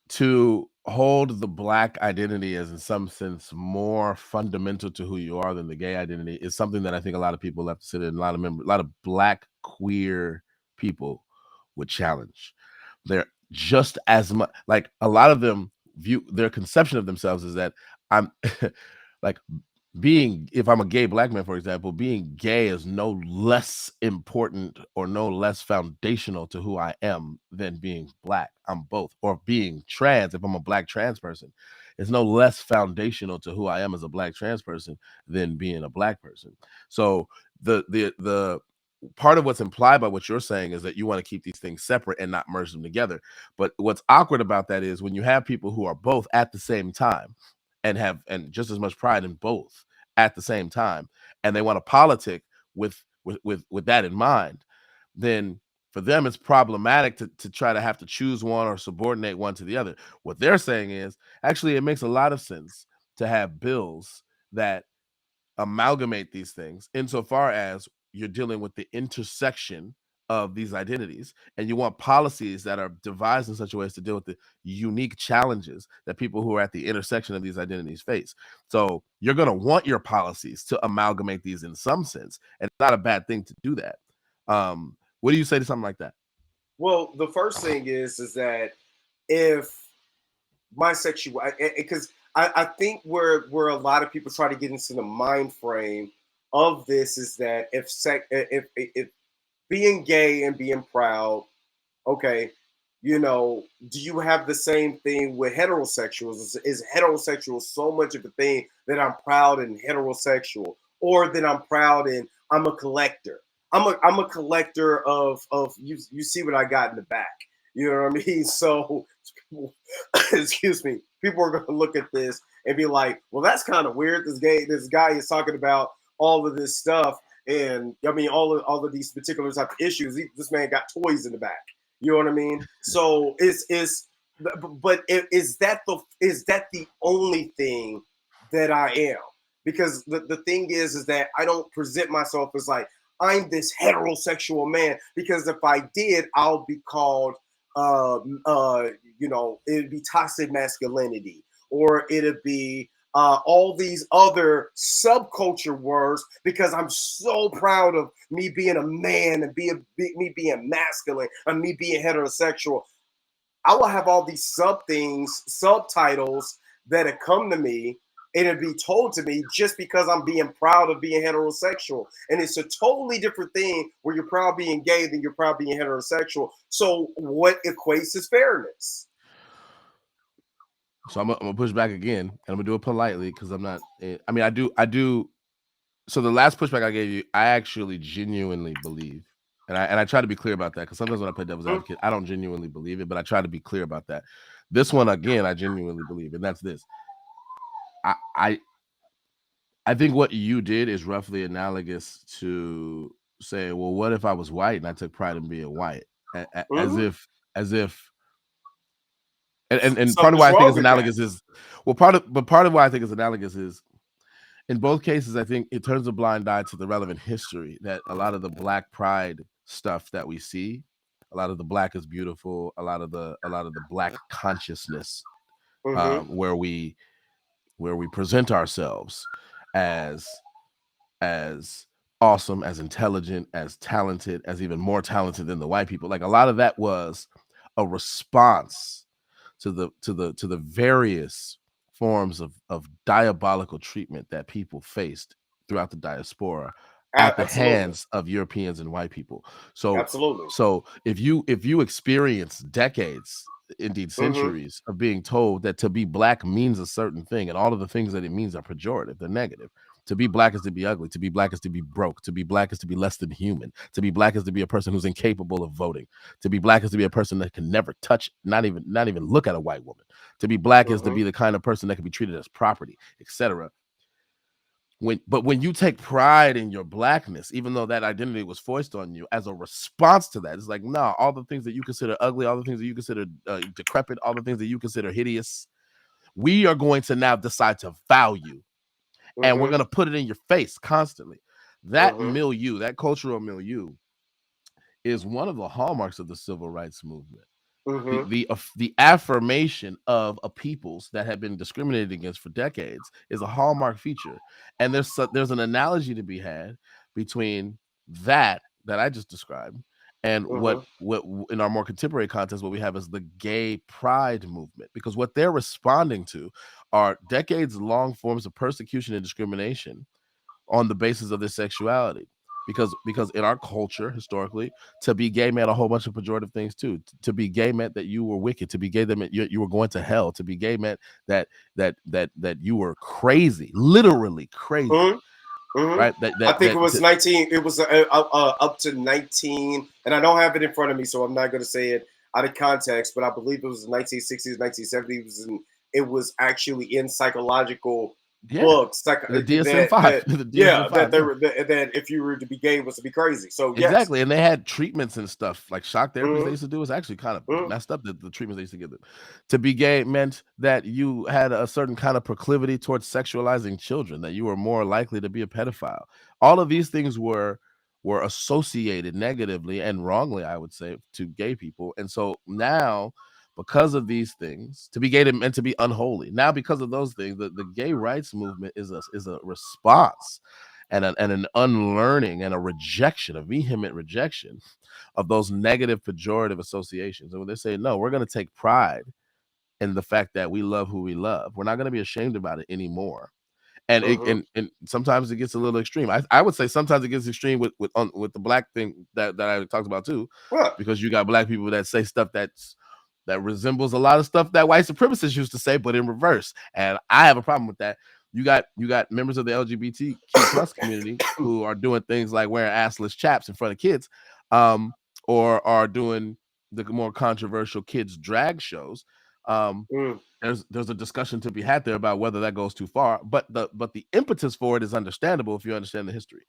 [SPEAKER 1] to hold the Black identity as in some sense more fundamental to who you are than the gay identity is something that I think a lot of people have to sit in, a lot of Black queer people would challenge. They're just as much like a lot of them view their conception of themselves is that I'm like if I'm a gay Black man, for example, being gay is no less important or no less foundational to who I am than being Black. I'm both. Or being trans, if I'm a Black trans person, is no less foundational to who I am as a Black trans person than being a Black person. So the part of what's implied by what you're saying is that you want to keep these things separate and not merge them together. But what's awkward about that is when you have people who are both at the same time and have just as much pride in both at the same time, and they want to politic with that in mind, then for them it's problematic to try to have to choose one or subordinate one to the other. What they're saying is actually it makes a lot of sense to have bills that amalgamate these things insofar as you're dealing with the intersection of these identities, and you want policies that are devised in such a way as to deal with the unique challenges that people who are at the intersection of these identities face. So you're going to want your policies to amalgamate these in some sense, and it's not a bad thing to do that. What do you say to something like that?
[SPEAKER 2] Well, the first thing is that if my sexuality, because I think where a lot of people try to get into the mind frame of this is that if being gay and being proud, okay, do you have the same thing with heterosexuals? Is heterosexual so much of a thing that I'm proud and heterosexual, or that I'm proud and I'm a collector? I'm a collector of you see what I got in the back. You know what I mean? So, excuse me, people are going to look at this and be like, well, that's kind of weird. This guy is talking about all of this stuff. And I mean, all of these particular type of issues. This man got toys in the back. You know what I mean? So but is that the only thing that I am? Because the thing is that I don't present myself as like I'm this heterosexual man. Because if I did, I'll be called it'd be toxic masculinity, or it'd be all these other subculture words, because I'm so proud of me being a man and me being masculine and me being heterosexual. I will have all these subtitles that have come to me and it'd be told to me just because I'm being proud of being heterosexual. And it's a totally different thing where you're proud being gay than you're proud being heterosexual. So what equates as fairness?
[SPEAKER 1] So I'm gonna push back again, and I'm gonna do it politely because I'm not. I mean, I do. So the last pushback I gave you, I actually genuinely believe, and I try to be clear about that, because sometimes when I play devil's advocate, I don't genuinely believe it, but I try to be clear about that. This one again, I genuinely believe, and that's this. I think what you did is roughly analogous to say, well, what if I was white and I took pride in being white, as if. And part of why I think it's analogous is, part of why I think it's analogous is, in both cases, I think it turns a blind eye to the relevant history that a lot of the Black pride stuff that we see, a lot of the Black is beautiful, a lot of the Black consciousness, where we present ourselves as awesome, as intelligent, as talented, as even more talented than the white people. Like, a lot of that was a response to the various forms of diabolical treatment that people faced throughout the diaspora at the
[SPEAKER 2] Absolutely.
[SPEAKER 1] hands of Europeans and white people. So
[SPEAKER 2] Absolutely.
[SPEAKER 1] so if you experience decades, indeed centuries, of being told that to be black means a certain thing, and all of the things that it means are pejorative, they're negative. To be black is to be ugly. To be black is to be broke. To be black is to be less than human. To be black is to be a person who's incapable of voting. To be black is to be a person that can never touch, not even look at a white woman. To be black is to be the kind of person that can be treated as property, etc. But when you take pride in your blackness, even though that identity was foisted on you as a response to that, it's like, no, all the things that you consider ugly, all the things that you consider decrepit, all the things that you consider hideous, we are going to now decide to value, and we're going to put it in your face constantly. That milieu, that cultural milieu, is one of the hallmarks of the civil rights movement. The affirmation of a peoples that have been discriminated against for decades is a hallmark feature, and there's an analogy to be had between that I just described and what in our more contemporary context, what we have is the gay pride movement, because what they're responding to are decades long forms of persecution and discrimination on the basis of their sexuality. Because in our culture, historically, to be gay meant a whole bunch of pejorative things too. To be gay meant that you were wicked. To be gay meant you were going to hell. To be gay meant that you were crazy, literally crazy, right?
[SPEAKER 2] I think it was 19. It was up to 19, and I don't have it in front of me, so I'm not going to say it out of context. But I believe it was 1960s, 1970s, and it was actually in psychological books,
[SPEAKER 1] the DSM-5.
[SPEAKER 2] That if you were to be gay was to be crazy. So
[SPEAKER 1] exactly, and they had treatments and stuff like shock therapies they used to do. Is actually kind of messed up. The treatments they used to give them. To be gay meant that you had a certain kind of proclivity towards sexualizing children, that you were more likely to be a pedophile. All of these things were associated negatively and wrongly, I would say, to gay people. And so now, because of these things, to be gay meant to be unholy. Now, because of those things, the gay rights movement is a response and an unlearning and a rejection, a vehement rejection of those negative pejorative associations. And when they say, no, we're going to take pride in the fact that we love who we love. We're not going to be ashamed about it anymore. And and sometimes it gets a little extreme. I would say sometimes it gets extreme with the black thing that I talked about too, because you got black people that say stuff that resembles a lot of stuff that white supremacists used to say, but in reverse. And I have a problem with that. You got members of the LGBTQ plus community who are doing things like wearing assless chaps in front of kids, or are doing the more controversial kids drag shows. There's a discussion to be had there about whether that goes too far, but the impetus for it is understandable if you understand the history.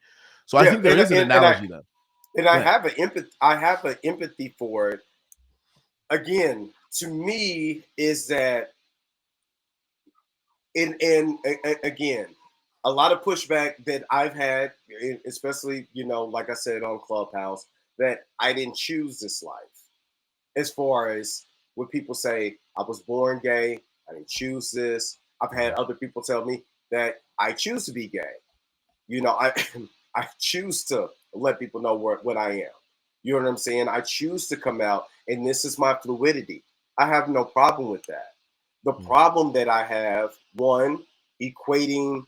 [SPEAKER 1] So I think there is an analogy there.
[SPEAKER 2] And I have an empathy for it. Again, to me, is that and again, a lot of pushback that I've had, especially, like I said on Clubhouse, that I didn't choose this life. As far as when people say I was born gay, I didn't choose this. I've had other people tell me that I choose to be gay. I choose to let people know what I am. You know what I'm saying? I choose to come out, and this is my fluidity. I have no problem with that. The problem that I have, one, equating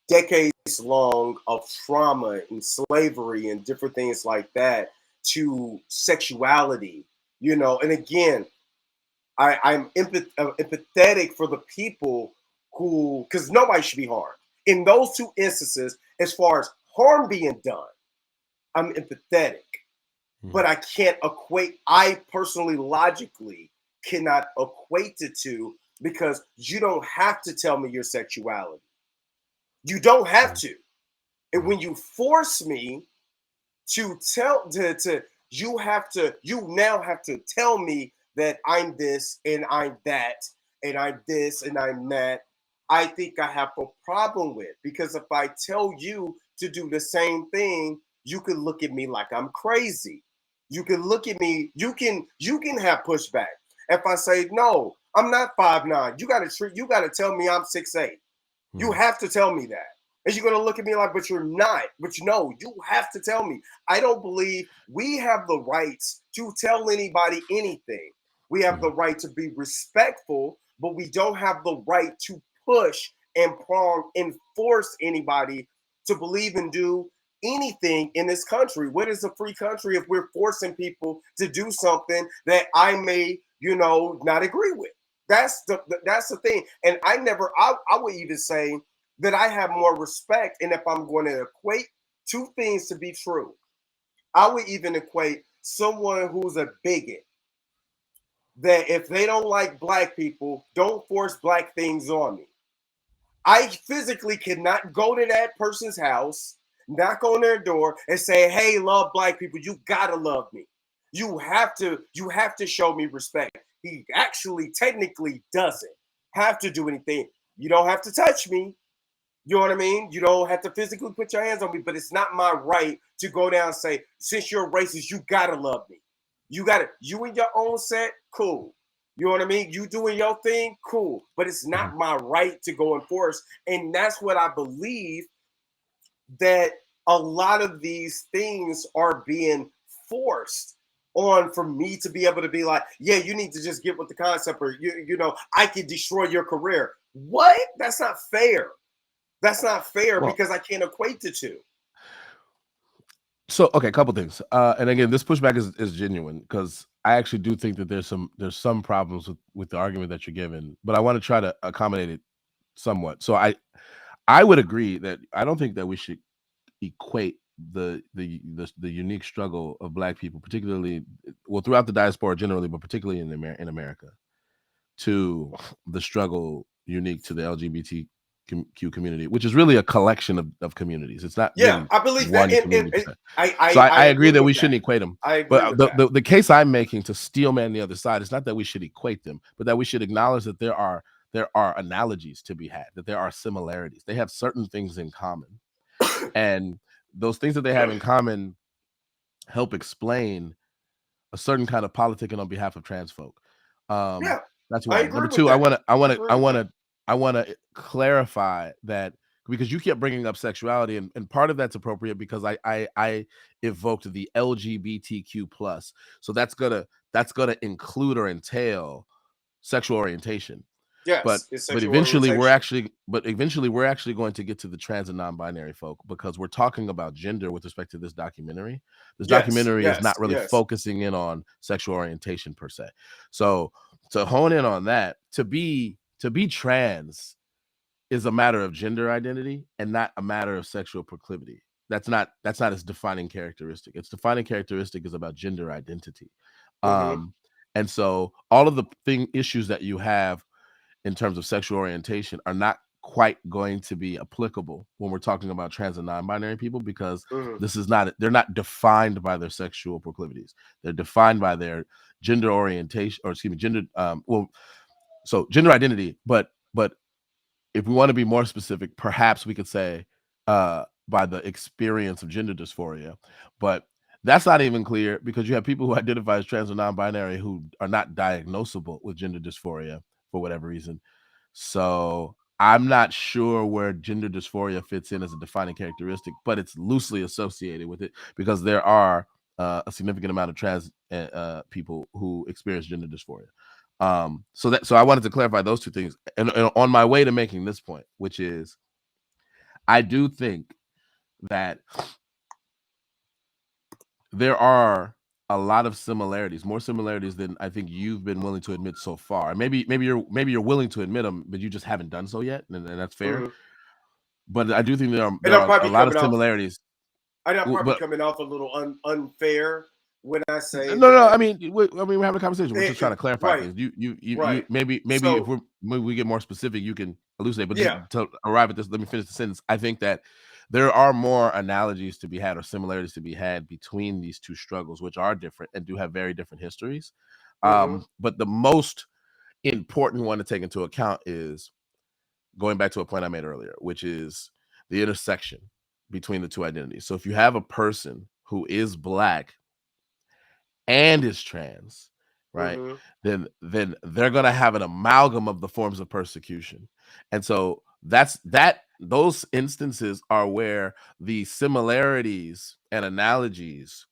[SPEAKER 2] decades long of trauma and slavery and different things like that to sexuality, and again, I'm empathetic for the people who, because nobody should be harmed. In those two instances, as far as harm being done, I'm empathetic. But I can't equate, I personally, logically, cannot equate the two, because you don't have to tell me your sexuality. You don't have to. And when you force me to tell, you now have to tell me that I'm this and I'm that and I'm this and I'm that. I think I have a problem with, because if I tell you to do the same thing, you can look at me like I'm crazy. You can look at me, you can have pushback. If I say, no, I'm not 5'9", you gotta tell me I'm 6'8". You have to tell me that. And you're gonna look at me like, but you're not. But no, you have to tell me. I don't believe we have the rights to tell anybody anything. We have the right to be respectful, but we don't have the right to push and force anybody to believe and do anything in this country. What is a free country if we're forcing people to do something that I may, not agree with? That's the thing. And I would even say that I have more respect, and if I'm going to equate two things to be true, I would even equate someone who's a bigot, that if they don't like black people, don't force black things on me. I physically cannot go to that person's house, knock on their door, and say, "Hey, love black people. You gotta love me. You have to show me respect." He actually technically doesn't have to do anything. You don't have to touch me. You know what I mean? You don't have to physically put your hands on me, but it's not my right to go down and say, since you're a racist, you gotta love me. You in your own set, cool. You know what I mean? You doing your thing, cool. But it's not my right to go and force. And that's what I believe, that a lot of these things are being forced on for me to be able to be like, yeah, you need to just get with the concept, or I could destroy your career. What? That's not fair. That's not fair, because I can't equate the two.
[SPEAKER 1] So, okay, a couple things. And again, this pushback is genuine, because I actually do think that there's some problems with the argument that you're giving, but I want to try to accommodate it somewhat. So I would agree that I don't think that we should equate the unique struggle of Black people, particularly, well, throughout the diaspora generally, but particularly in America, to the struggle unique to the LGBTQ community, which is really a collection of communities. It's not really
[SPEAKER 2] I believe
[SPEAKER 1] one
[SPEAKER 2] that.
[SPEAKER 1] community.
[SPEAKER 2] I
[SPEAKER 1] agree that we shouldn't equate them.
[SPEAKER 2] I agree
[SPEAKER 1] But
[SPEAKER 2] with
[SPEAKER 1] the case I'm making to steelman the other side is not that we should equate them, but that we should acknowledge that there are analogies to be had, that there are similarities. They have certain things in common, and those things that they have in common help explain a certain kind of politicking on behalf of trans folk. That's one. Number two, I want to clarify that, because you kept bringing up sexuality, and part of that's appropriate because I evoked the LGBTQ plus, so that's gonna include or entail sexual orientation.
[SPEAKER 2] Yes,
[SPEAKER 1] but eventually we're actually going to get to the trans and non-binary folk, because we're talking about gender with respect to this documentary. This documentary is not really focusing in on sexual orientation per se. So to hone in on that, to be trans is a matter of gender identity and not a matter of sexual proclivity. That's not its defining characteristic. Its defining characteristic is about gender identity. And so all of the issues that you have in terms of sexual orientation are not quite going to be applicable when we're talking about trans and non-binary people, because they're not defined by their sexual proclivities. They're defined by their gender orientation, or excuse me, gender identity. But if we want to be more specific, perhaps we could say by the experience of gender dysphoria. But that's not even clear, because you have people who identify as trans or non-binary who are not diagnosable with gender dysphoria for whatever reason. So I'm not sure where gender dysphoria fits in as a defining characteristic, but it's loosely associated with it, because there are a significant amount of trans people who experience gender dysphoria. So I wanted to clarify those two things, and on my way to making this point, which is, I do think that there are a lot of similarities, more similarities than I think you've been willing to admit so far. Maybe you're willing to admit them, but you just haven't done so yet, and that's fair. But I do think there are a lot of similarities.
[SPEAKER 2] I'm probably coming off a little unfair when I say
[SPEAKER 1] no. I mean, we're having a conversation. We're just trying to clarify things. You maybe
[SPEAKER 2] so,
[SPEAKER 1] if we get more specific, you can elucidate. But just to arrive at this, let me finish the sentence. I think that there are more analogies to be had, or similarities to be had, between these two struggles, which are different and do have very different histories. But the most important one to take into account is going back to a point I made earlier, which is the intersection between the two identities. So if you have a person who is Black and is trans, right, then they're going to have an amalgam of the forms of persecution. And so those instances are where the similarities and analogies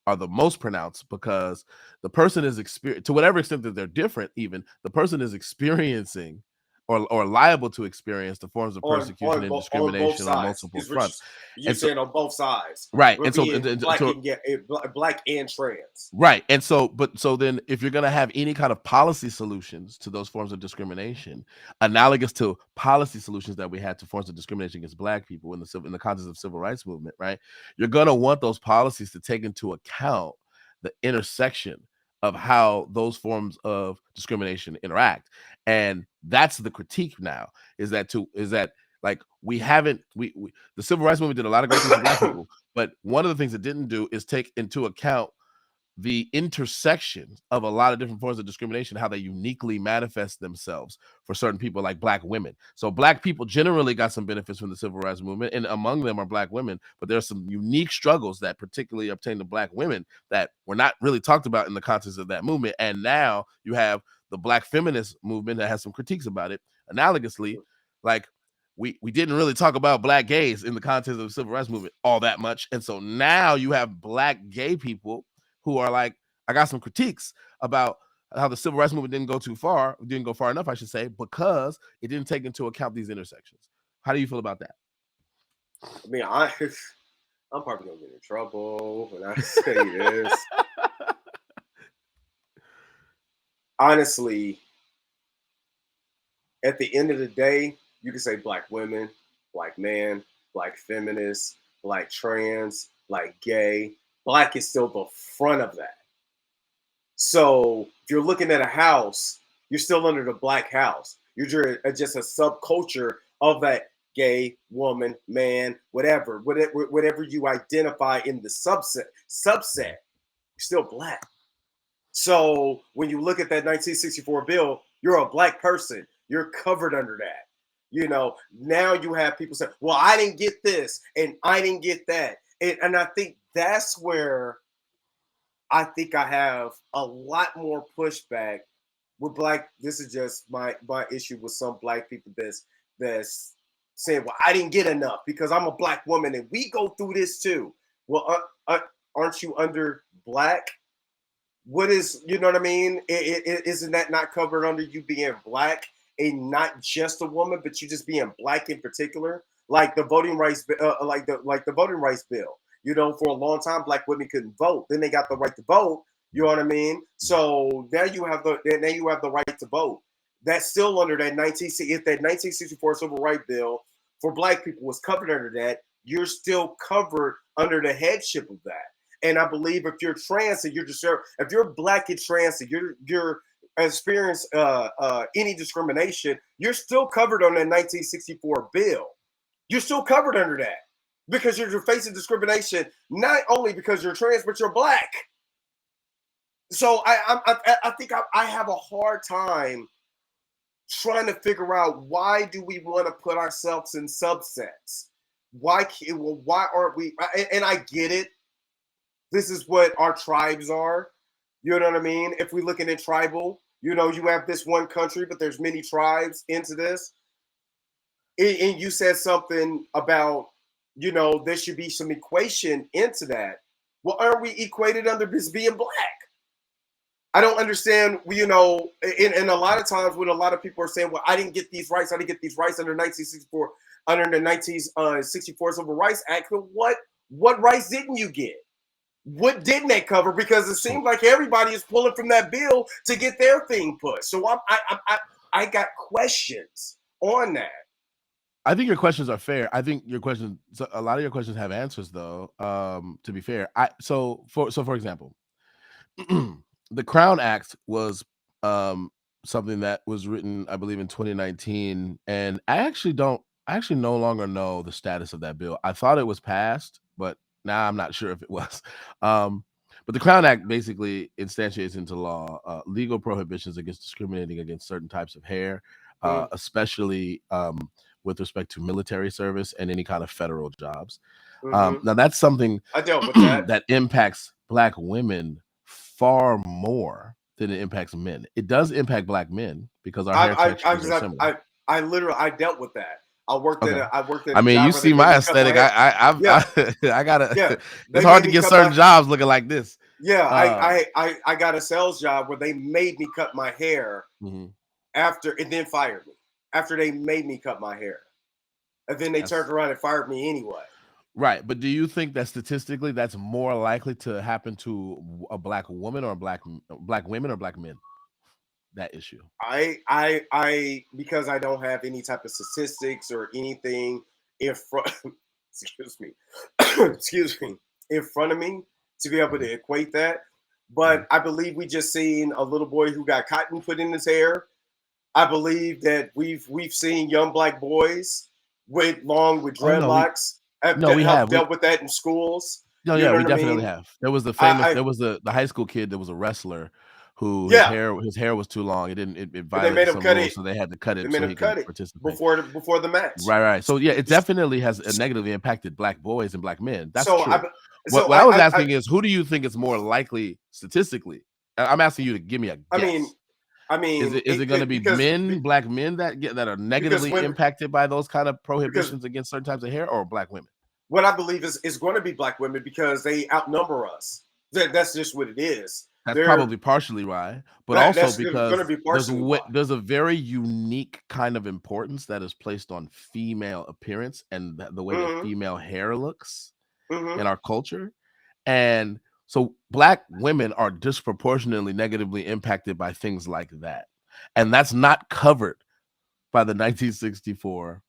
[SPEAKER 1] are the most pronounced, because the person is to whatever extent that they're different, even the person is experiencing or liable to experience the forms of persecution and
[SPEAKER 2] on both
[SPEAKER 1] discrimination on
[SPEAKER 2] sides.
[SPEAKER 1] multiple
[SPEAKER 2] Is what
[SPEAKER 1] fronts.
[SPEAKER 2] you
[SPEAKER 1] And so,
[SPEAKER 2] saying on both sides.
[SPEAKER 1] right.
[SPEAKER 2] We're
[SPEAKER 1] And so,
[SPEAKER 2] being black
[SPEAKER 1] to,
[SPEAKER 2] and black and trans.
[SPEAKER 1] right. And so, so then if you're going to have any kind of policy solutions to those forms of discrimination, analogous to policy solutions that we had to forms of discrimination against Black people in the context of civil rights movement, right? You're going to want those policies to take into account the intersection of how those forms of discrimination interact. And that's the critique now, is that like we haven't we the civil rights movement did a lot of great things for Black people, but one of the things it didn't do is take into account the intersection of a lot of different forms of discrimination, how they uniquely manifest themselves for certain people, like Black women. So Black people generally got some benefits from the civil rights movement, and among them are Black women, but there's some unique struggles that particularly obtain to Black women that were not really talked about in the context of that movement. And now you have the Black feminist movement that has some critiques about it. Analogously, like we didn't really talk about Black gays in the context of the civil rights movement all that much. And so now you have Black gay people who are like, I got some critiques about how the civil rights movement didn't go far enough, I should say, because it didn't take into account these intersections. How do you feel about that?
[SPEAKER 2] I mean, I'm probably gonna get in trouble when I say this. Honestly, at the end of the day, you can say Black women, Black man, Black feminist, Black trans, Black gay. Black is still the front of that. So if you're looking at a house, you're still under the Black house. You're just a subculture of that gay, woman, man, whatever you identify in the subset, you're still Black. So when you look at that 1964 bill, you're a Black person. You're covered under that. You know, now you have people say, well, I didn't get this and I didn't get that. And I think that's where I think I have a lot more pushback with Black. This is just my issue with some Black people that's saying, well, I didn't get enough because I'm a Black woman and we go through this too. Well, aren't you under Black? What is, you know what I mean? Isn't that not covered under you being Black and not just a woman, but you just being Black in particular? Like the voting rights, like the voting rights bill. You know, for a long time, Black women couldn't vote. Then they got the right to vote. You know what I mean? So now you have the right to vote. That's still under that if that 1964 civil rights bill for Black people was covered under that, you're still covered under the headship of that. And I believe if you're trans and if you're Black and trans and you're experience any discrimination, you're still covered on that 1964 bill. You're still covered under that because you're facing discrimination not only because you're trans, but you're Black. So I think I have a hard time trying to figure out, why do we want to put ourselves in subsets? Why aren't we? And I get it. This is what our tribes are. You know what I mean? If we're looking at tribal, you know, you have this one country, but there's many tribes into this. And you said something about, you know, there should be some equation into that. Well, aren't we equated under this being Black? I don't understand, you know, and a lot of times when a lot of people are saying, well, I didn't get these rights under 1964, under the 1964 Civil Rights Act. But what rights didn't you get? What didn't they cover? Because it seems like everybody is pulling from that bill to get their thing pushed. So I got questions on that.
[SPEAKER 1] I think your questions are fair. I think a lot of your questions have answers, though. To be fair, for example, the Crown Act was something that was written, I believe, in 2019, and I actually no longer know the status of that bill. I thought it was passed, but now I'm not sure if it was. But the Crown Act basically instantiates into law legal prohibitions against discriminating against certain types of hair, especially with respect to military service and any kind of federal jobs. Now that's something
[SPEAKER 2] I dealt with that.
[SPEAKER 1] that impacts Black women far more than it impacts men. It does impact Black men because our hair textures are similar.
[SPEAKER 2] I dealt with that. I worked
[SPEAKER 1] Okay.
[SPEAKER 2] at a
[SPEAKER 1] I mean,
[SPEAKER 2] job
[SPEAKER 1] you
[SPEAKER 2] where
[SPEAKER 1] see
[SPEAKER 2] they made
[SPEAKER 1] my
[SPEAKER 2] me cut my
[SPEAKER 1] aesthetic.
[SPEAKER 2] hair. Yeah,
[SPEAKER 1] I gotta.
[SPEAKER 2] yeah.
[SPEAKER 1] It's
[SPEAKER 2] They
[SPEAKER 1] hard
[SPEAKER 2] made
[SPEAKER 1] to
[SPEAKER 2] me
[SPEAKER 1] get
[SPEAKER 2] cut
[SPEAKER 1] certain
[SPEAKER 2] my
[SPEAKER 1] jobs looking like this.
[SPEAKER 2] yeah.
[SPEAKER 1] Um,
[SPEAKER 2] I got a sales job where they made me cut my hair
[SPEAKER 1] mhm.
[SPEAKER 2] after and then fired me after they made me cut my hair, and then they turned
[SPEAKER 1] That's
[SPEAKER 2] around and fired me anyway.
[SPEAKER 1] right. But do you think that statistically that's more likely to happen to a black woman or black women or black men? That issue.
[SPEAKER 2] I because I don't have any type of statistics or anything in front. Excuse me, excuse me, in front of me to be able
[SPEAKER 1] Mhm,
[SPEAKER 2] to equate that.
[SPEAKER 1] mhm.
[SPEAKER 2] But I believe we just seen a little boy who got cotton put in his hair. I believe that we've seen young black boys with
[SPEAKER 1] Oh no, we
[SPEAKER 2] dreadlocks have,
[SPEAKER 1] no, we
[SPEAKER 2] have
[SPEAKER 1] have.
[SPEAKER 2] dealt with that in schools.
[SPEAKER 1] No,
[SPEAKER 2] You
[SPEAKER 1] yeah,
[SPEAKER 2] know
[SPEAKER 1] we
[SPEAKER 2] what I
[SPEAKER 1] definitely
[SPEAKER 2] mean?
[SPEAKER 1] have. There was the famous.
[SPEAKER 2] I
[SPEAKER 1] There was the high school kid that was a wrestler, who
[SPEAKER 2] yeah,
[SPEAKER 1] his hair was too long. It didn't. It
[SPEAKER 2] and they made
[SPEAKER 1] violated
[SPEAKER 2] him
[SPEAKER 1] some
[SPEAKER 2] cut
[SPEAKER 1] rules,
[SPEAKER 2] it.
[SPEAKER 1] so they had to cut
[SPEAKER 2] They
[SPEAKER 1] it
[SPEAKER 2] made
[SPEAKER 1] so
[SPEAKER 2] him
[SPEAKER 1] he can
[SPEAKER 2] cut it
[SPEAKER 1] participate.
[SPEAKER 2] before the match.
[SPEAKER 1] Right, right. So yeah, it definitely has negatively impacted black boys and black men. That's
[SPEAKER 2] So I
[SPEAKER 1] true.
[SPEAKER 2] so
[SPEAKER 1] What I was
[SPEAKER 2] I
[SPEAKER 1] asking is, who do you think is more likely statistically? I'm asking you to give me a
[SPEAKER 2] I mean
[SPEAKER 1] guess.
[SPEAKER 2] I
[SPEAKER 1] Is
[SPEAKER 2] mean
[SPEAKER 1] it going to be black men that are
[SPEAKER 2] because
[SPEAKER 1] negatively
[SPEAKER 2] when
[SPEAKER 1] impacted by those kind of
[SPEAKER 2] because
[SPEAKER 1] prohibitions against certain types of hair, or black women?
[SPEAKER 2] what I believe is going to be black women because they outnumber us. That's just what it is.
[SPEAKER 1] That's
[SPEAKER 2] They're
[SPEAKER 1] probably partially why, but also
[SPEAKER 2] that's going to
[SPEAKER 1] because
[SPEAKER 2] be partially why.
[SPEAKER 1] there's a very unique kind of importance that is placed on female appearance and the way that
[SPEAKER 2] Hmm.
[SPEAKER 1] female hair looks
[SPEAKER 2] Hmm.
[SPEAKER 1] in our culture. And so black women are disproportionately negatively impacted by things like that. And that's not covered by the 1964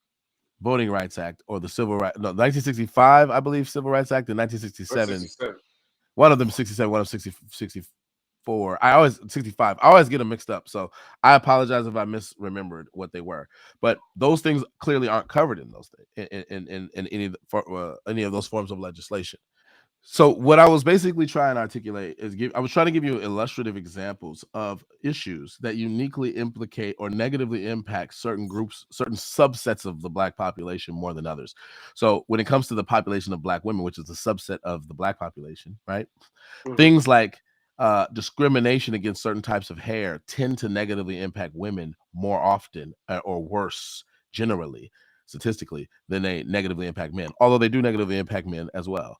[SPEAKER 1] Voting Rights Act or the 1965, I believe, Civil Rights Act, and
[SPEAKER 2] Or
[SPEAKER 1] 1967.
[SPEAKER 2] 67.
[SPEAKER 1] One of them 67, one of 64. I always 65. I always get them mixed up. So I apologize if I misremembered what they were. But those things clearly aren't covered in those things in any of those forms of legislation. So what I was basically trying to articulate is I was trying to give you illustrative examples of issues that uniquely implicate or negatively impact certain groups, certain subsets of the black population more than others. So when it comes to the population of black women, which is a subset of the black population, right?
[SPEAKER 2] Hmm.
[SPEAKER 1] Things like discrimination against certain types of hair tend to negatively impact women more often or worse generally, statistically, than they negatively impact men, although they do negatively impact men as well.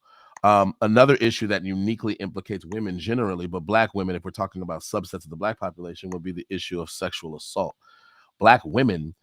[SPEAKER 1] Another issue that uniquely implicates women generally, but black women, if we're talking about subsets of the black population, would be the issue of sexual assault. Black women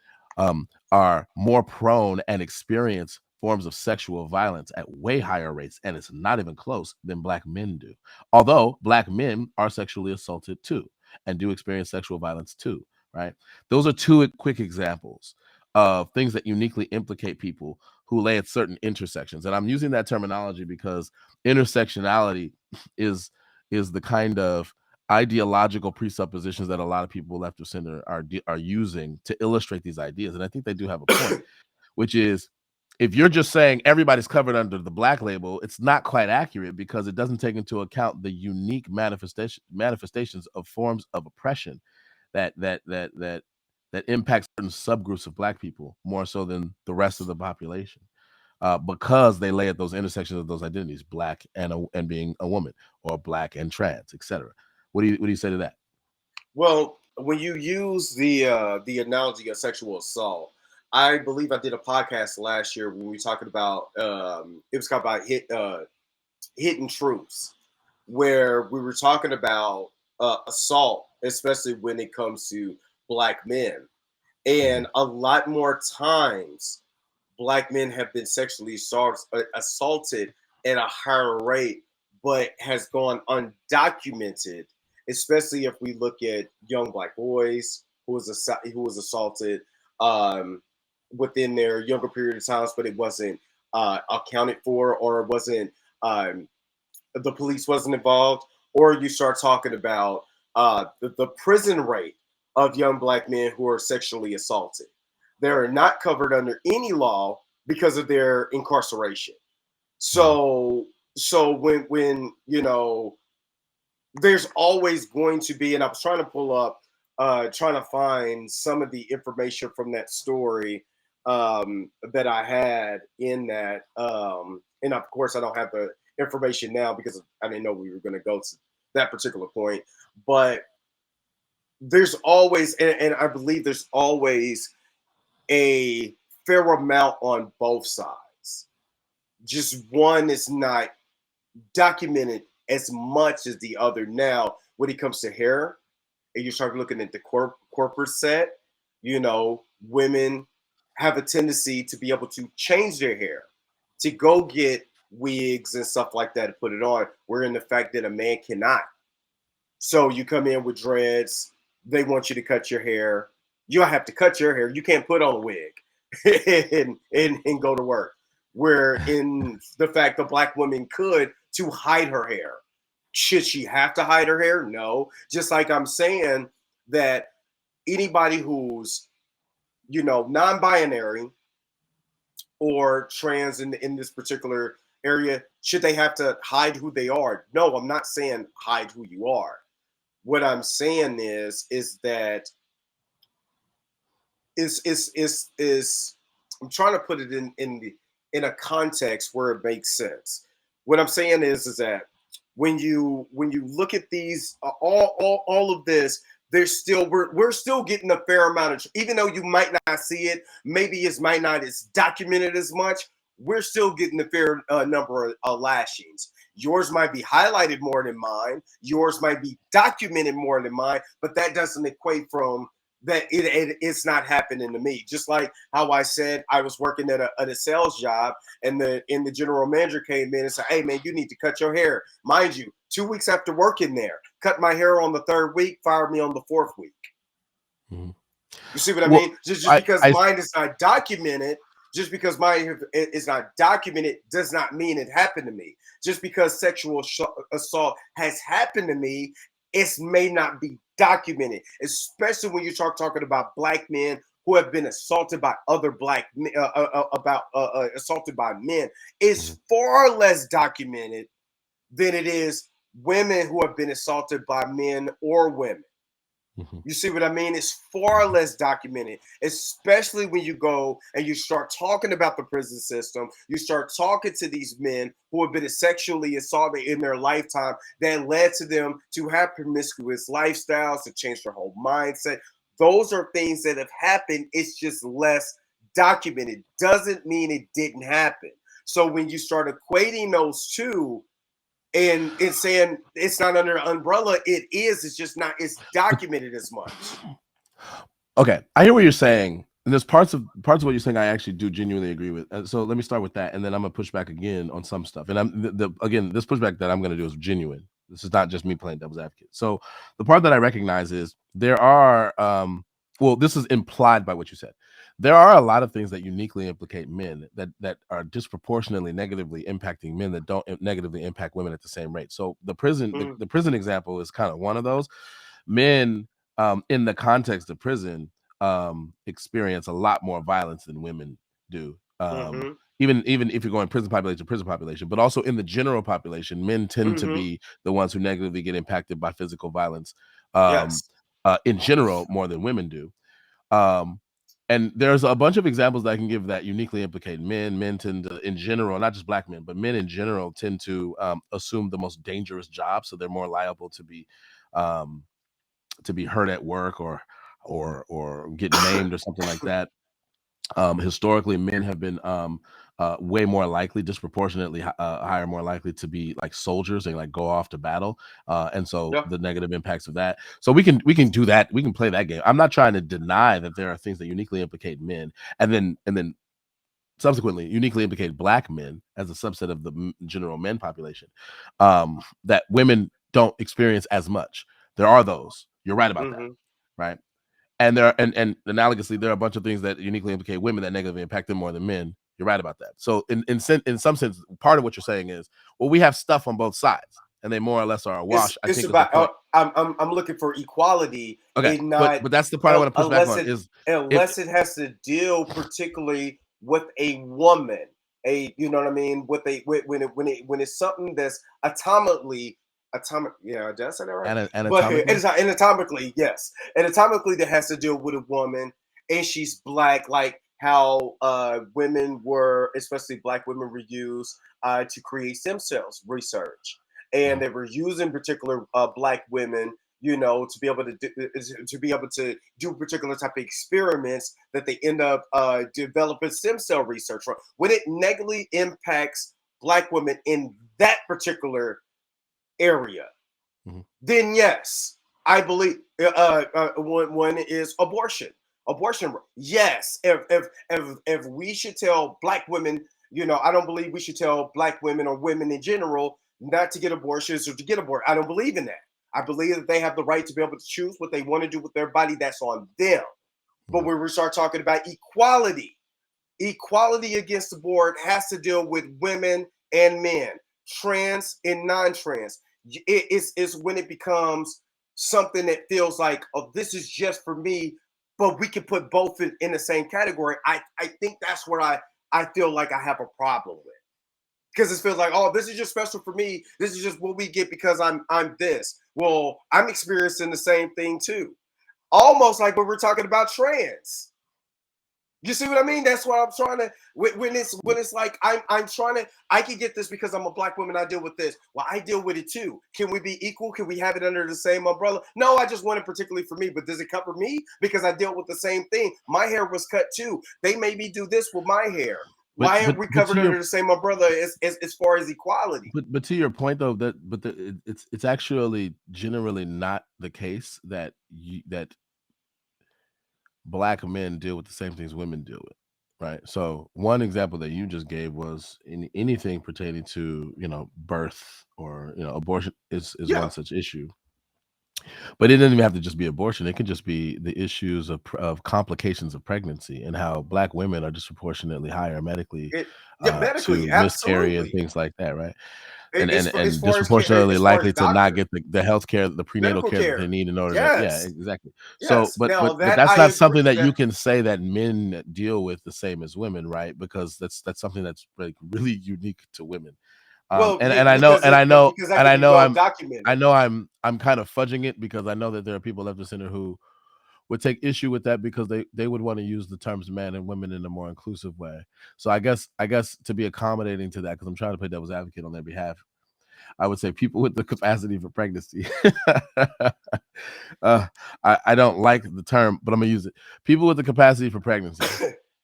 [SPEAKER 1] are more prone and experience forms of sexual violence at way higher rates, and it's not even close, than black men do. Although black men are sexually assaulted too and do experience sexual violence too, right? Those are two quick examples of things that uniquely implicate people who lay at certain intersections. And I'm using that terminology because intersectionality is the kind of ideological presuppositions that a lot of people left of center are using to illustrate these ideas. And I think they do have a point, which is, if you're just saying everybody's covered under the black label, it's not quite accurate because it doesn't take into account the unique manifestations of forms of oppression that impact certain subgroups of black people more so than the rest of the population, because they lay at those intersections of those identities, black and being a woman, or black and trans, etc. What do you say to that?
[SPEAKER 2] Well, when you use the analogy of sexual assault, I believe I did a podcast last year when we were talking about it was called about hidden truths, where we were talking about assault, especially when it comes to black men,
[SPEAKER 1] Mhm.
[SPEAKER 2] and a lot more times black men have been sexually assaulted at a higher rate, but has gone undocumented. Especially if we look at young black boys who was assaulted um, within their younger period of times, but it wasn't accounted for, or it wasn't um, the police wasn't involved. Or you start talking about the prison rate of young black men who are sexually assaulted. They're not covered under any law because of their incarceration.
[SPEAKER 1] Mhm.
[SPEAKER 2] So when there's always going to be, and I was trying to pull up, trying to find some of the information from that story that I had in that, and of course I don't have the information now because I didn't know we were going to go to that particular point, but there's always, and I believe there's always a fair amount on both sides. Just one is not documented as much as the other. Now, when it comes to hair, and you start looking at the corporate set, women have a tendency to be able to change their hair, to go get wigs and stuff like that to put it on. Where in the fact that a man cannot. So you come in with dreads, they want you to cut your hair. You don't have to cut your hair. You can't put on a wig and go to work. Where in the fact that Black women could to hide her hair. Should she have to hide her hair? No. Just like I'm saying that anybody who's, non-binary or trans in this particular area, should they have to hide who they are? No, I'm not saying hide who you are. What I'm saying is that I'm trying to put it in a context where it makes sense. What I'm saying is that when you look at these all of this, we're still getting a fair amount of, even though you might not see it, maybe it might not as documented as much, we're still getting a fair number of lashings. Yours might be highlighted more than mine. Yours might be documented more than mine, but that doesn't equate from that it's not happening to me. Just like how I said I was working at a sales job, and the general manager came in and said, "Hey man, you need to cut your hair." Mind you, 2 weeks after working there, cut my hair on the 3rd week, fired me on the 4th week. Mm-hmm. You see what I mean? Just because mine is not documented. Just because mine is not documented does not mean it happened to me. Just because sexual assault has happened to me, it may not be documented, especially when you start talking about Black men who have been assaulted by other Black men, assaulted by men. It's far less documented than it is women who have been assaulted by men or women. You see what I mean? It's far less documented, especially when you go and you start talking about the prison system. You start talking to these men who have been sexually assaulted in their lifetime that led to them to have promiscuous lifestyles, to change their whole mindset. Those are things that have happened. It's just less documented. Doesn't mean it didn't happen. So when you start equating those two, and it's saying it's not under an umbrella, it is. It's just not. It's documented as much.
[SPEAKER 1] Okay, I hear what you're saying, and there's parts of what you're saying I actually do genuinely agree with. So let me start with that, and then I'm gonna push back again on some stuff. And again, this pushback that I'm gonna do is genuine. This is not just me playing devil's advocate. So the part that I recognize is there are, this is implied by what you said. There are a lot of things that uniquely implicate men that are disproportionately negatively impacting men that don't negatively impact women at the same rate. So the prison example is kind of one of those. Men in the context of prison experience a lot more violence than women do. Even if you're going prison population, but also in the general population, men tend to be the ones who negatively get impacted by physical violence in general more than women do. And there's a bunch of examples that I can give that uniquely implicate men. Men tend to, in general, not just Black men, but men in general tend to assume the most dangerous jobs, so they're more liable to be hurt at work or get maimed or something like that. Historically, men have been way more likely, disproportionately higher, more likely to be like soldiers and like go off to battle. And so the negative impacts of that. So we can do that. We can play that game. I'm not trying to deny that there are things that uniquely implicate men, and then subsequently uniquely implicate Black men as a subset of the general men population that women don't experience as much. There are those. You're right about that, right? And there are, and analogously, there are a bunch of things that uniquely implicate women that negatively impact them more than men. You're right about that. So in some sense, part of what you're saying is, well, we have stuff on both sides, and they more or less are a wash.
[SPEAKER 2] It's about. I'm looking for equality.
[SPEAKER 1] Okay, but that's the part I want to push back on.
[SPEAKER 2] Unless it has to deal particularly with a woman, you know what I mean? When it's something that's atomic. Yeah, did I say that right? Anatomically, yes. Anatomically, that has to deal with a woman, and she's Black, like how women were, especially Black women, were used to create stem cells research, and they were using particular Black women to be able to do particular type of experiments that they end up developing stem cell research for. When it negatively impacts Black women in that particular area, then yes, I believe one is abortion. Abortion, yes. If we should tell Black women, I don't believe we should tell Black women or women in general not to get abortions or to get aborted. I don't believe in that. I believe that they have the right to be able to choose what they want to do with their body. That's on them. But when we start talking about equality against the board has to deal with women and men, trans and non-trans. It's when it becomes something that feels like, oh, this is just for me, but we can put both in the same category. I think that's where I feel like I have a problem with. Because it feels like, oh, this is just special for me. This is just what we get because I'm this. Well, I'm experiencing the same thing too. Almost like when we're talking about trans. You see what I mean? That's why I'm trying to. When it's like I'm trying to. I can get this because I'm a Black woman. I deal with this. Well, I deal with it too. Can we be equal? Can we have it under the same umbrella? No, I just want it particularly for me. But does it cover me because I deal with the same thing? My hair was cut too. They made me do this with my hair. Why aren't we covered under the same umbrella as far as equality?
[SPEAKER 1] But to your point though, it's actually generally not the case that Black men deal with the same things women deal with, right? So one example that you just gave was in anything pertaining to birth or abortion is one such issue. But it doesn't even have to just be abortion. It could just be the issues of complications of pregnancy and how Black women are disproportionately higher medically
[SPEAKER 2] medically,
[SPEAKER 1] to miscarry and
[SPEAKER 2] absolutely.
[SPEAKER 1] things like that, right? And
[SPEAKER 2] As far as
[SPEAKER 1] disproportionately
[SPEAKER 2] as far
[SPEAKER 1] likely
[SPEAKER 2] as
[SPEAKER 1] to not
[SPEAKER 2] doctor,
[SPEAKER 1] get the health care, the prenatal
[SPEAKER 2] medical
[SPEAKER 1] care that
[SPEAKER 2] care.
[SPEAKER 1] they need in order to,
[SPEAKER 2] Yes.
[SPEAKER 1] exactly. So,
[SPEAKER 2] Yes.
[SPEAKER 1] but
[SPEAKER 2] Now that
[SPEAKER 1] that's
[SPEAKER 2] I
[SPEAKER 1] not something
[SPEAKER 2] agree
[SPEAKER 1] that you can say that men deal with the same as women, right? Because that's something that's like really unique to women.
[SPEAKER 2] Well,
[SPEAKER 1] And
[SPEAKER 2] yeah,
[SPEAKER 1] I know
[SPEAKER 2] because that can be well documented.
[SPEAKER 1] I'm kind of fudging it because I know that there are people left of center who would take issue with that because they would want to use the terms man and women in a more inclusive way. So I guess to be accommodating to that, because I'm trying to play devil's advocate on their behalf, I would say people with the capacity for pregnancy. I don't like the term, but I'm gonna use it. People with the capacity for pregnancy,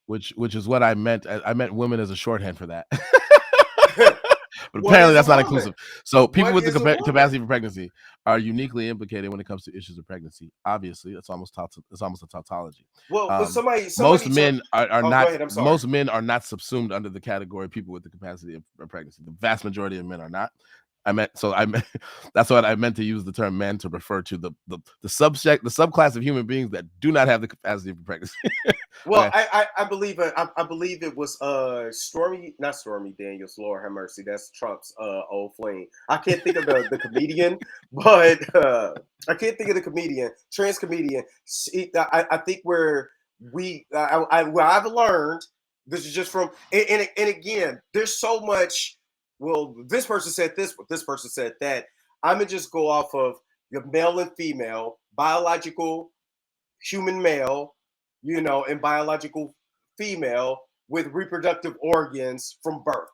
[SPEAKER 1] which is what I meant. I meant women as a shorthand for that. But apparently that's not inclusive. So people with the capacity for pregnancy are uniquely implicated when it comes to issues of pregnancy. Obviously, it's almost a tautology.
[SPEAKER 2] Well, somebody
[SPEAKER 1] most men are
[SPEAKER 2] oh,
[SPEAKER 1] not.
[SPEAKER 2] go ahead, I'm sorry.
[SPEAKER 1] Most men are not subsumed under the category of people with the capacity of pregnancy. The vast majority of men are not. That's what I meant to use the term man to refer to the subclass of human beings that do not have the capacity for pregnancy.
[SPEAKER 2] Well,
[SPEAKER 1] Okay.
[SPEAKER 2] I believe it was not Stormy Daniels, Lord have mercy, that's Trump's old flame. I can't think of the comedian, but I can't think of the comedian, trans comedian. I think where I've learned, this is just from and again, there's so much. Well, this person said this, but this person said that. I'm gonna just go off of your male and female, biological human male, and biological female with reproductive organs from birth.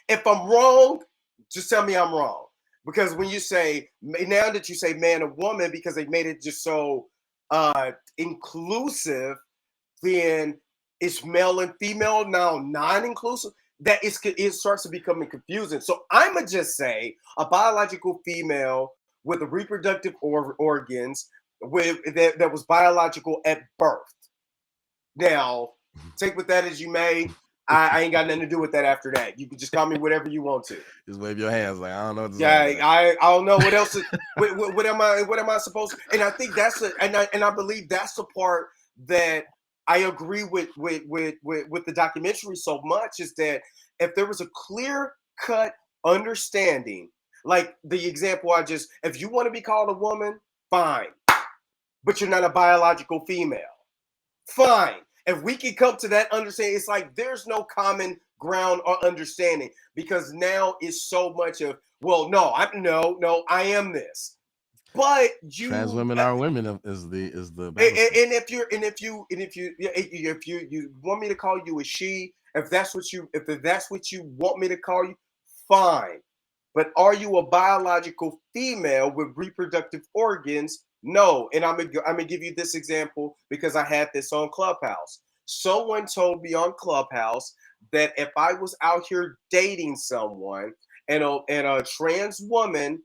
[SPEAKER 2] If I'm wrong, just tell me I'm wrong. Because when you say, now that you say man and woman, because they made it just so inclusive, then it's male and female now non-inclusive. That it starts to becoming confusing. So I'm gonna just say a biological female with the reproductive organs that was biological at birth. Now, take with that as you may. I ain't got nothing to do with that after that. You can just call me whatever you want to.
[SPEAKER 1] Just wave your hands like I don't know what to
[SPEAKER 2] say. I don't know what else. What am I supposed to? And I think that's and I believe that's the part that I agree with the documentary so much, is that if there was a clear cut understanding, like the example if you want to be called a woman, fine, but you're not a biological female, fine. If we can come to that understanding, it's like there's no common ground or understanding, because now it's so much of, well, no, I am this. But
[SPEAKER 1] trans women are women is the
[SPEAKER 2] and if you want me to call you a she, if that's what you want me to call you, fine. But are you a biological female with reproductive organs? No. And I'm gonna give you this example because I had this on Clubhouse. Someone told me on Clubhouse that if I was out here dating someone and a trans woman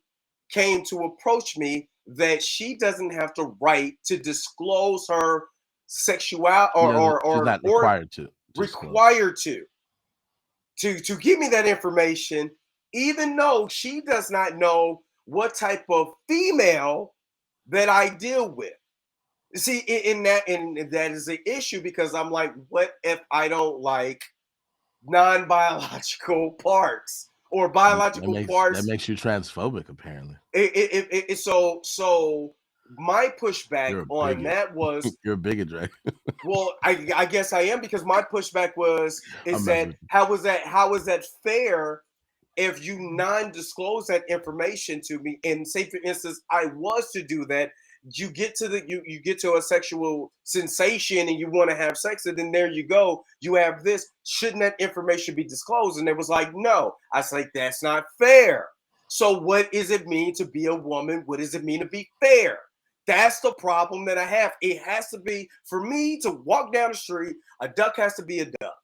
[SPEAKER 2] came to approach me, that she doesn't have the right to disclose her sexuality
[SPEAKER 1] she's not required to
[SPEAKER 2] give me that information, even though she does not know what type of female that I deal with. See, in that is an issue because I'm like, what if I don't like non-biological parts or biological parts?
[SPEAKER 1] That makes you transphobic, apparently.
[SPEAKER 2] So my pushback on that was
[SPEAKER 1] you're a bigot, Dre.
[SPEAKER 2] Well, I guess I am, because my pushback is that how is that fair if you non-disclose that information to me? And say, for instance, I was to do that, you get to a sexual sensation and you want to have sex, and then there you go, you have this. Shouldn't that information be disclosed? And it was like, no. I was like, that's not fair. So what does it mean to be a woman? What does it mean to be fair? That's the problem that I have. It has to be, for me to walk down the street, a duck has to be a duck.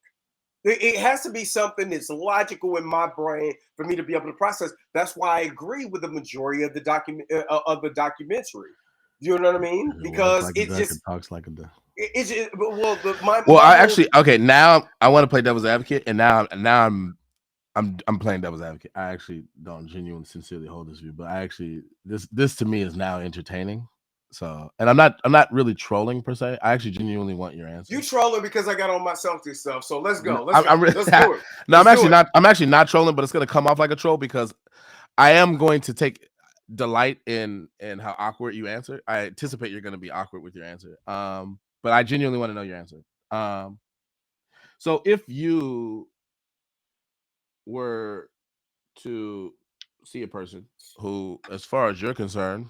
[SPEAKER 2] It has to be something that's logical in my brain for me to be able to process. That's why I agree with the majority of the documentary. You know what I mean? Because
[SPEAKER 1] it just talks like a duck.
[SPEAKER 2] It's just,
[SPEAKER 1] okay. Now I want to play devil's advocate, and now I'm playing devil's advocate. I actually don't genuinely, sincerely hold this view, but this to me is now entertaining. So, and I'm not really trolling per se. I actually genuinely want your answer.
[SPEAKER 2] You trolling because I got on my selfie stuff. So let's go.
[SPEAKER 1] Let's do it. No, I'm actually not trolling, but it's gonna come off like a troll because I am going to take delight in how awkward you answer. I anticipate you're gonna be awkward with your answer. But I genuinely want to know your answer. So if you were to see a person who, as far as you're concerned,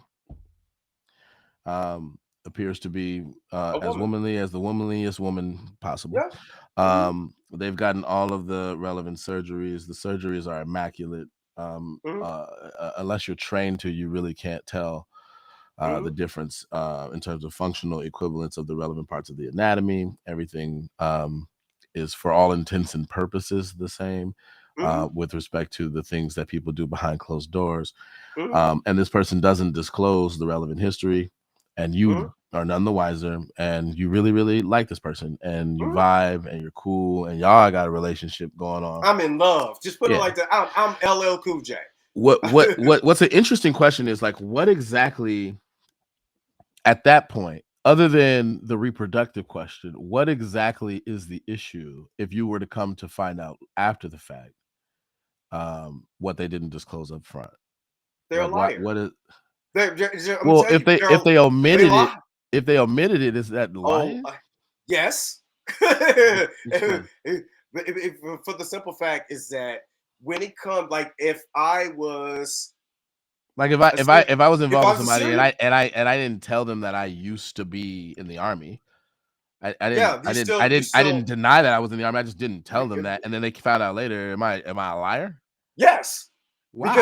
[SPEAKER 1] appears to be as womanly as the womanliest woman possible. Yeah. They've gotten all of the relevant surgeries. The surgeries are immaculate. Unless you're trained to, you really can't tell the difference in terms of functional equivalence of the relevant parts of the anatomy. Everything is, for all intents and purposes, the same. With respect to the things that people do behind closed doors. And this person doesn't disclose the relevant history, and you are none the wiser, and you really, really like this person, and you vibe, and you're cool, and y'all got a relationship going on.
[SPEAKER 2] I'm in love. Just put it like that. I'm LL Cool J.
[SPEAKER 1] What's an interesting question is, like, what exactly at that point, other than the reproductive question, what exactly is the issue if you were to come to find out after the fact what they didn't disclose up front?
[SPEAKER 2] They're
[SPEAKER 1] like,
[SPEAKER 2] a liar.
[SPEAKER 1] What is?
[SPEAKER 2] Well,
[SPEAKER 1] if they omitted it, is that lying?
[SPEAKER 2] Yes. For the simple fact is that when it comes, like, if I was,
[SPEAKER 1] like, if I was involved with somebody and I didn't tell them that I used to be in the Army, I didn't deny that I was in the Army. I just didn't tell them that, and then they found out later. Am I a liar?
[SPEAKER 2] Yes.
[SPEAKER 1] Why?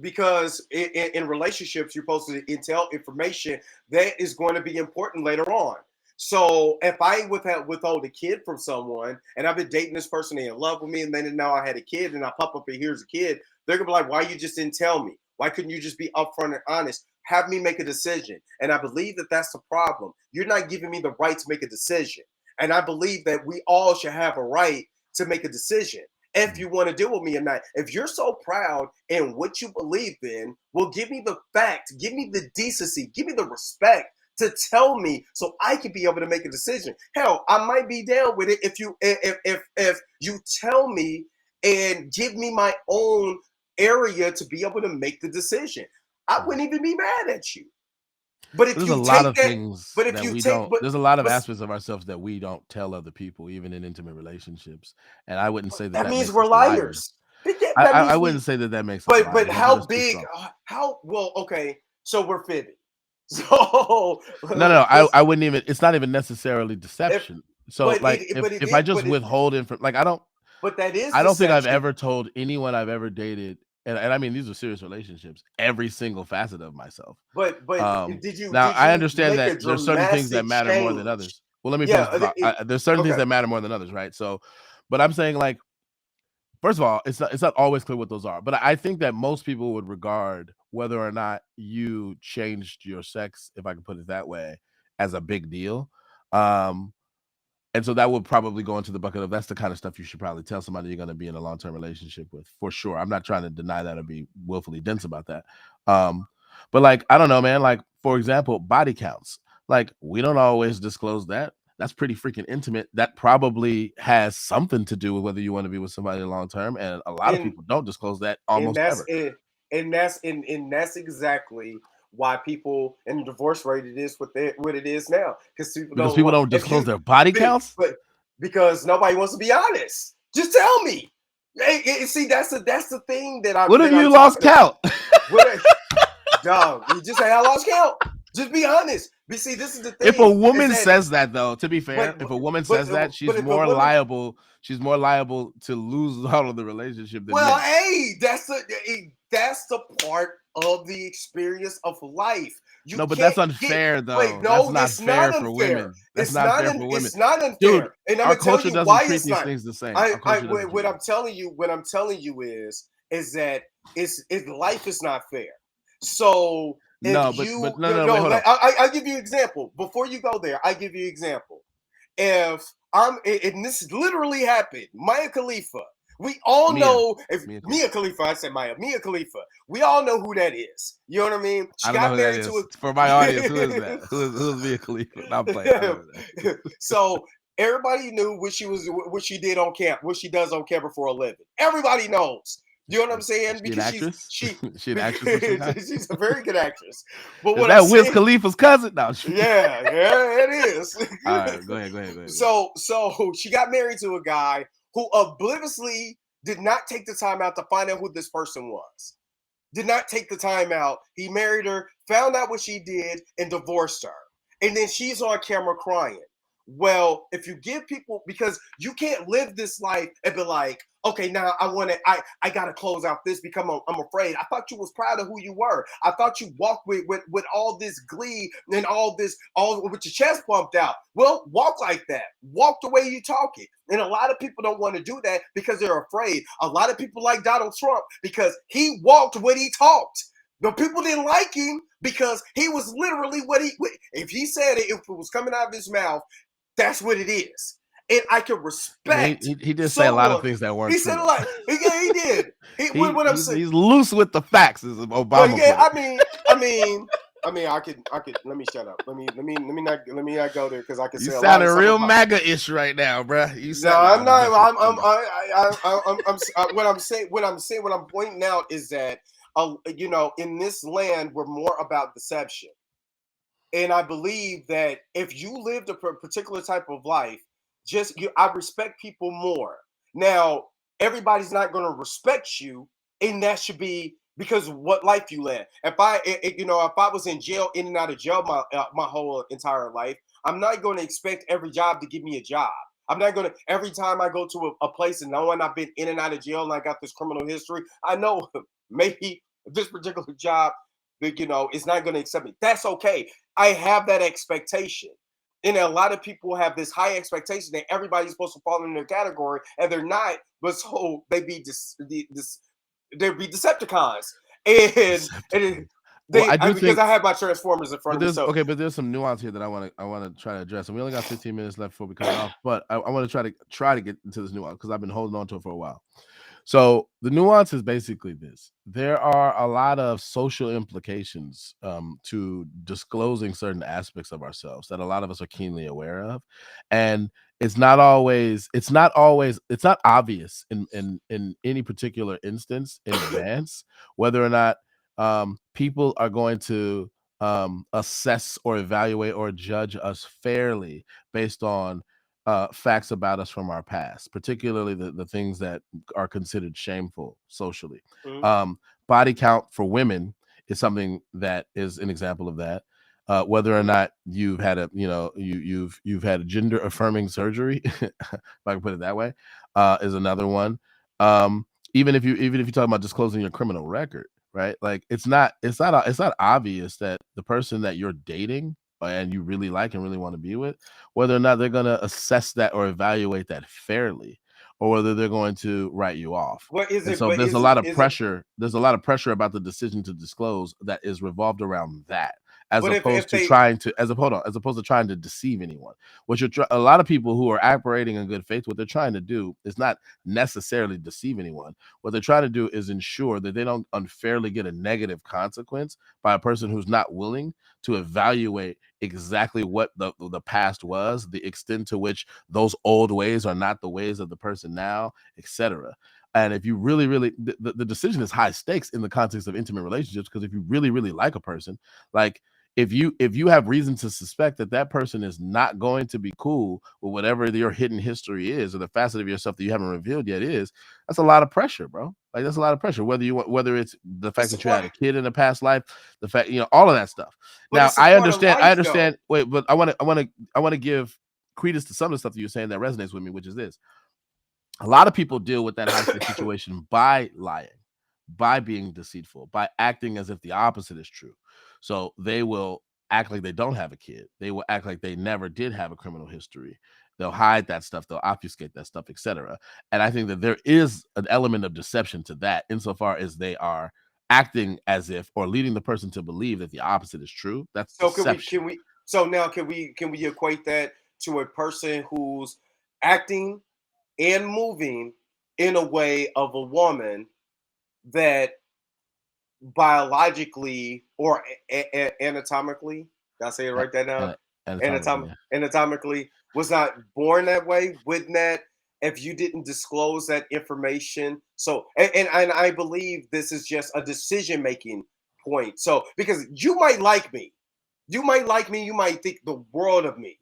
[SPEAKER 2] Because in relationships, you're supposed to tell information that is going to be important later on. So if I withhold a kid from someone, and I've been dating this person, they in love with me, and then now I had a kid, and I pop up and here's a kid, they're gonna be like, why you just didn't tell me? Why couldn't you just be upfront and honest? Have me make a decision. And I believe that that's the problem. You're not giving me the right to make a decision. And I believe that we all should have a right to make a decision. If you want to deal with me or not. If you're so proud in what you believe in, well, give me the fact, give me the decency, give me the respect to tell me so I can be able to make a decision. Hell, I might be down with it if you tell me and give me my own area to be able to make the decision. I wouldn't even be mad at you. But if
[SPEAKER 1] there's
[SPEAKER 2] you
[SPEAKER 1] a lot of
[SPEAKER 2] that,
[SPEAKER 1] things
[SPEAKER 2] but if
[SPEAKER 1] that
[SPEAKER 2] you
[SPEAKER 1] we
[SPEAKER 2] take,
[SPEAKER 1] don't,
[SPEAKER 2] but,
[SPEAKER 1] there's a lot of aspects of ourselves that we don't tell other people, even in intimate relationships. And I wouldn't say that
[SPEAKER 2] means we're liars.
[SPEAKER 1] I wouldn't say that makes us liars.
[SPEAKER 2] But how big? Well, okay, so we're fibbing. So
[SPEAKER 1] no, I wouldn't even. It's not even necessarily deception. If I just withhold information, like I don't.
[SPEAKER 2] But that is.
[SPEAKER 1] I don't think I've ever told anyone I've ever dated and I mean these are serious relationships, every single facet of myself.
[SPEAKER 2] But did you
[SPEAKER 1] Now I understand
[SPEAKER 2] make a
[SPEAKER 1] that there's certain things that
[SPEAKER 2] dramatic
[SPEAKER 1] matter more than
[SPEAKER 2] change?
[SPEAKER 1] others. Well, let me finish.
[SPEAKER 2] Yeah,
[SPEAKER 1] There's certain things
[SPEAKER 2] okay.
[SPEAKER 1] that matter more than others, right? So, but I'm saying like, first of all, it's not always clear what those are. But I think that most people would regard whether or not you changed your sex, if I can put it that way, as a big deal. And so that would probably go into the bucket of that's the kind of stuff you should probably tell somebody you're going to be in a long-term relationship with, for sure. I'm not trying to deny that or be willfully dense about that. But like, I don't know, man. Like, for example, body counts. Like, we don't always disclose that. That's pretty freaking intimate. That probably has something to do with whether you want to be with somebody long term. And a lot of people don't disclose that almost
[SPEAKER 2] that's
[SPEAKER 1] ever.
[SPEAKER 2] it. And that's exactly why people in the divorce rate it is what it is now, because people
[SPEAKER 1] don't disclose their body counts,
[SPEAKER 2] but because nobody wants to be honest. Just tell me. See, that's the thing that I.
[SPEAKER 1] What if you lost count?
[SPEAKER 2] Dog, you just say I lost count. Just be honest. But see, this is the thing.
[SPEAKER 1] If a woman says that, though, to be fair, if a woman says that, she's more liable. She's more liable to lose out of the relationship than men.
[SPEAKER 2] Hey, that's the part of the experience of life.
[SPEAKER 1] But that's unfair, though. No, that's not fair for women. That's not fair for women.
[SPEAKER 2] It's not unfair.
[SPEAKER 1] Dude,
[SPEAKER 2] and I'm
[SPEAKER 1] our culture doesn't treat these things the same.
[SPEAKER 2] What I'm telling you is that life is not fair. So
[SPEAKER 1] I'll
[SPEAKER 2] give you an example. Before you go there, I give you an example. If and this literally happened, Mia Khalifa. We all know Mia Khalifa. I said Mia Khalifa. We all know who that is. You know what I mean?
[SPEAKER 1] She got married to for my audience. Who is that? Who's Mia Khalifa? I'm playing.
[SPEAKER 2] So everybody knew what she did on camp, what she does on camera for a living. Everybody knows. You know what I'm saying?
[SPEAKER 1] Because she's an actress.
[SPEAKER 2] She's a very good actress. But
[SPEAKER 1] what that Wiz Khalifa's cousin? No,
[SPEAKER 2] yeah, it is.
[SPEAKER 1] All right, go ahead.
[SPEAKER 2] So she got married to a guy who obliviously did not take the time out to find out who this person was. Did not take the time out. He married her, found out what she did, and divorced her. And then she's on camera crying. Well, if you give people, because you can't live this life and be like, okay, now I gotta close out this because I'm afraid. I thought you was proud of who you were. I thought you walked with all this glee and all with your chest pumped out. Well, walk like that. Walk the way you talk it. And a lot of people don't want to do that because they're afraid. A lot of people like Donald Trump because he walked when he talked. The people didn't like him because he was literally if he said it, if it was coming out of his mouth, that's what it is. And I can respect.
[SPEAKER 1] He did say a lot of things that weren't true.
[SPEAKER 2] He said a lot. Yeah, he did.
[SPEAKER 1] He's loose with the facts, as Obama.
[SPEAKER 2] But yeah, I mean, I could. Let me shut up. Let me not go there because I can say.
[SPEAKER 1] You sounding real MAGA-ish right now, bro.
[SPEAKER 2] I'm not. What I'm pointing out is that in this land we're more about deception. And I believe that if you lived a particular type of life, I respect people more. Now, everybody's not going to respect you, and that should be because of what life you led. If I was in jail, in and out of jail my whole entire life, I'm not going to expect every job to give me a job. I'm not going to, every time I go to a place and knowing I've been in and out of jail and I got this criminal history, I know maybe this particular job, it's not going to accept me. That's okay. I have that expectation. And a lot of people have this high expectation that everybody's supposed to fall in their category, and they're not, but so they be Decepticons. Because I have my Transformers in front of me. So.
[SPEAKER 1] Okay, but there's some nuance here that I want to try to address. And we only got 15 minutes left before we cut off, but I want to try to get into this nuance because I've been holding on to it for a while. So the nuance is basically this. There are a lot of social implications to disclosing certain aspects of ourselves that a lot of us are keenly aware of. And it's not obvious in any particular instance in advance, whether or not people are going to assess or evaluate or judge us fairly based on facts about us from our past, particularly the things that are considered shameful socially. Mm-hmm. Body count for women is something that is an example of that. Whether or not you've had you've had a gender affirming surgery, if I can put it that way, is another one. even if you talk about disclosing your criminal record, right? Like it's not obvious that the person that you're dating and you really like and really want to be with, whether or not they're going to assess that or evaluate that fairly, or whether they're going to write you off.
[SPEAKER 2] What is
[SPEAKER 1] And
[SPEAKER 2] it?
[SPEAKER 1] so
[SPEAKER 2] But
[SPEAKER 1] there's a
[SPEAKER 2] is it?
[SPEAKER 1] lot of
[SPEAKER 2] Is it?
[SPEAKER 1] pressure. There's a lot of pressure about the decision to disclose that is revolved around that, as
[SPEAKER 2] But if
[SPEAKER 1] opposed to
[SPEAKER 2] they,
[SPEAKER 1] trying to as opposed to trying to deceive anyone. What a lot of people who are operating in good faith, what they're trying to do is not necessarily deceive anyone. What they're trying to do is ensure that they don't unfairly get a negative consequence by a person who's not willing to evaluate exactly what the past was, the extent to which those old ways are not the ways of the person now, etc. And if you really, really, the decision is high stakes in the context of intimate relationships, because if you really, really like a person, like if you have reason to suspect that that person is not going to be cool with whatever your hidden history is, or the facet of yourself that you haven't revealed yet is, that's a lot of pressure, bro. Like that's a lot of pressure. Whether it's the fact
[SPEAKER 2] it's a
[SPEAKER 1] that you had
[SPEAKER 2] part,
[SPEAKER 1] a kid in a past life, the fact, all of that stuff.
[SPEAKER 2] but
[SPEAKER 1] Now
[SPEAKER 2] it's a part of
[SPEAKER 1] I
[SPEAKER 2] life, though.
[SPEAKER 1] understand. Wait, but I want to give credence to some of the stuff that you're saying that resonates with me, which is this: a lot of people deal with that high stakes situation by lying, by being deceitful, by acting as if the opposite is true. So they will act like they don't have a kid. They will act like they never did have a criminal history. They'll hide that stuff. They'll obfuscate that stuff, etc. And I think that there is an element of deception to that, insofar as they are acting as if, or leading the person to believe that the opposite is true. That's
[SPEAKER 2] So
[SPEAKER 1] deception.
[SPEAKER 2] so now can we equate that to a person who's acting and moving in a way of a woman that biologically or anatomically, did I say it
[SPEAKER 1] A-
[SPEAKER 2] right there now?
[SPEAKER 1] Anatomically, yeah.
[SPEAKER 2] Anatomically was not born that way? Wouldn't that, if you didn't disclose that information? So and I believe this is just a decision making point. So because you might like me, you might think the world of me,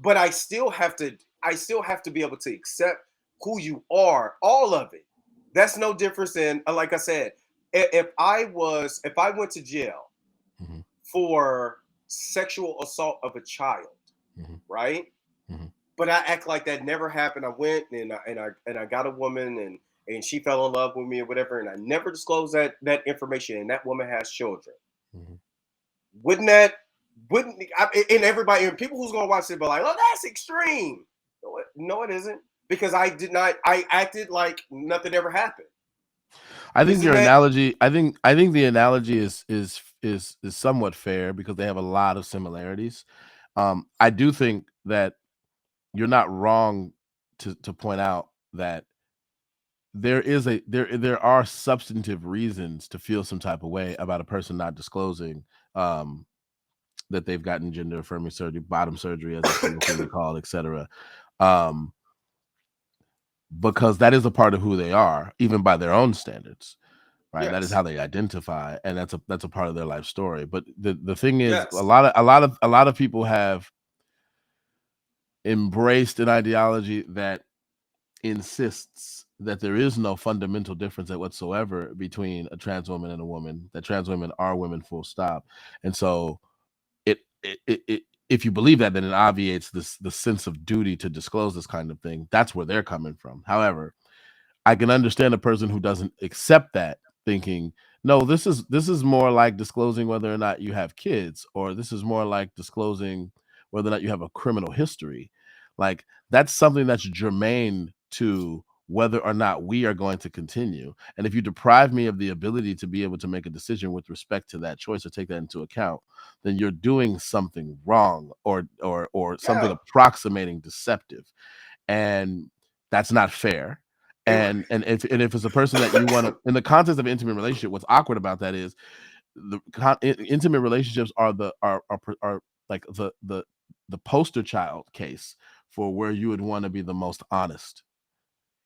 [SPEAKER 2] but I still have to be able to accept who you are, all of it. That's no difference than, like I said, if I went to jail
[SPEAKER 1] Hmm.
[SPEAKER 2] for sexual assault of a child,
[SPEAKER 1] Hmm.
[SPEAKER 2] right?
[SPEAKER 1] Hmm.
[SPEAKER 2] But I act like that never happened. I went and I got a woman, and she fell in love with me or whatever, and I never disclosed that information, and that woman has children.
[SPEAKER 1] Hmm.
[SPEAKER 2] Wouldn't that wouldn't and everybody and people who's gonna watch it be like, oh, that's extreme. No, it isn't, because I acted like nothing ever happened.
[SPEAKER 1] I think
[SPEAKER 2] Isn't
[SPEAKER 1] your
[SPEAKER 2] that
[SPEAKER 1] analogy. I think the analogy is somewhat fair because they have a lot of similarities. I do think that you're not wrong to point out that there are substantive reasons to feel some type of way about a person not disclosing um, that they've gotten gender affirming surgery, bottom surgery, as it's colloquially called, etc. Um, because that is a part of who they are, even by their own standards. Right, that is
[SPEAKER 2] yes,
[SPEAKER 1] how they identify, and that's a part of their life story. But the thing is, a
[SPEAKER 2] yes.
[SPEAKER 1] lot of a lot of a lot of people have embraced an ideology that insists that there is no fundamental difference whatsoever between a trans woman and a woman, that trans women are women, full stop. And so if you believe that, then it obviates the sense of duty to disclose this kind of thing. That's where they're coming from. However, I can understand a person who doesn't accept that, thinking, no, this is more like disclosing whether or not you have kids, or this is more like disclosing whether or not you have a criminal history. Like that's something that's germane to whether or not we are going to continue. And if you deprive me of the ability to be able to make a decision with respect to that choice or take that into account, then you're doing something wrong, or something
[SPEAKER 2] Yeah.
[SPEAKER 1] approximating deceptive, and that's not fair.
[SPEAKER 2] And
[SPEAKER 1] And if it's a person that you want to, in the context of an intimate relationship, what's awkward about that is intimate relationships are like the poster child case for where you would want to be the most honest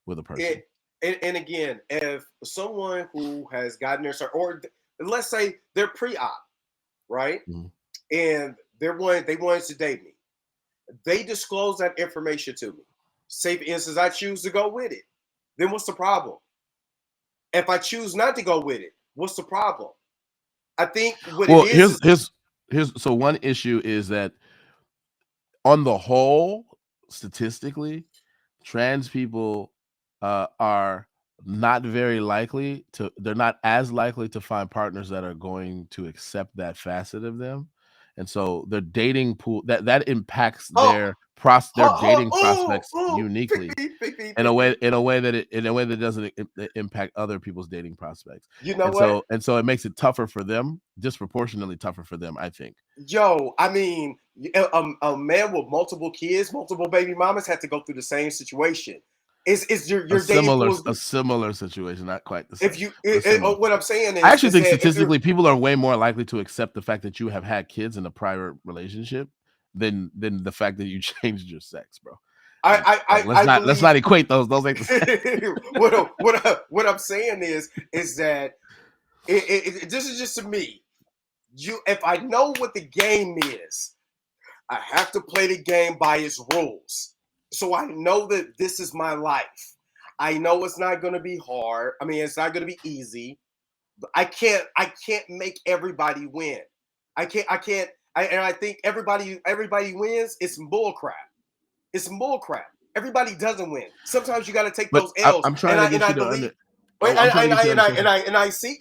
[SPEAKER 1] with a person.
[SPEAKER 2] it and again, if someone who has gotten their or let's say they're pre-op, right?
[SPEAKER 1] Mhm.
[SPEAKER 2] And they wanted to date me. They disclose that information to me. Say for instance, I choose to go with it. Then what's the problem? If I choose not to go with it, what's the problem? I think what it
[SPEAKER 1] Well,
[SPEAKER 2] is
[SPEAKER 1] here's so one issue is that on the whole, statistically, trans people are not very likely to. They're not as likely to find partners that are going to accept that facet of them, and so their dating pool that impacts
[SPEAKER 2] Oh,
[SPEAKER 1] their dating
[SPEAKER 2] oh,
[SPEAKER 1] prospects
[SPEAKER 2] oh,
[SPEAKER 1] uniquely in
[SPEAKER 2] pick me.
[SPEAKER 1] a way that doesn't impact other people's dating prospects,
[SPEAKER 2] You know what?
[SPEAKER 1] and so it makes it tougher for them, disproportionately tougher for them, I think.
[SPEAKER 2] Yo, I mean, a man with multiple kids, multiple baby mamas had to go through the same situation. Is your dating pool?
[SPEAKER 1] A similar situation, not quite the
[SPEAKER 2] If
[SPEAKER 1] same,
[SPEAKER 2] you,
[SPEAKER 1] but similar.
[SPEAKER 2] what I'm saying
[SPEAKER 1] I actually
[SPEAKER 2] is
[SPEAKER 1] think
[SPEAKER 2] that if you're,
[SPEAKER 1] statistically, people are way more likely to accept the fact that you have had kids in a prior relationship than the fact that you changed your sex, bro.
[SPEAKER 2] I
[SPEAKER 1] Let's
[SPEAKER 2] believe
[SPEAKER 1] not equate those. Those ain't the same.
[SPEAKER 2] what I'm saying is that this is just to me. If I know what the game is, I have to play the game by its rules. So I know that this is my life. I know it's not going to be hard. I mean, it's not going to be easy. I can't make everybody win. I can't. And I think everybody wins. It's some bull crap. It's some bull crap. Everybody doesn't win. Sometimes you got to take
[SPEAKER 1] But
[SPEAKER 2] those L's.
[SPEAKER 1] I'm trying to get
[SPEAKER 2] I
[SPEAKER 1] you to
[SPEAKER 2] believe.
[SPEAKER 1] I'm trying to get you to understand.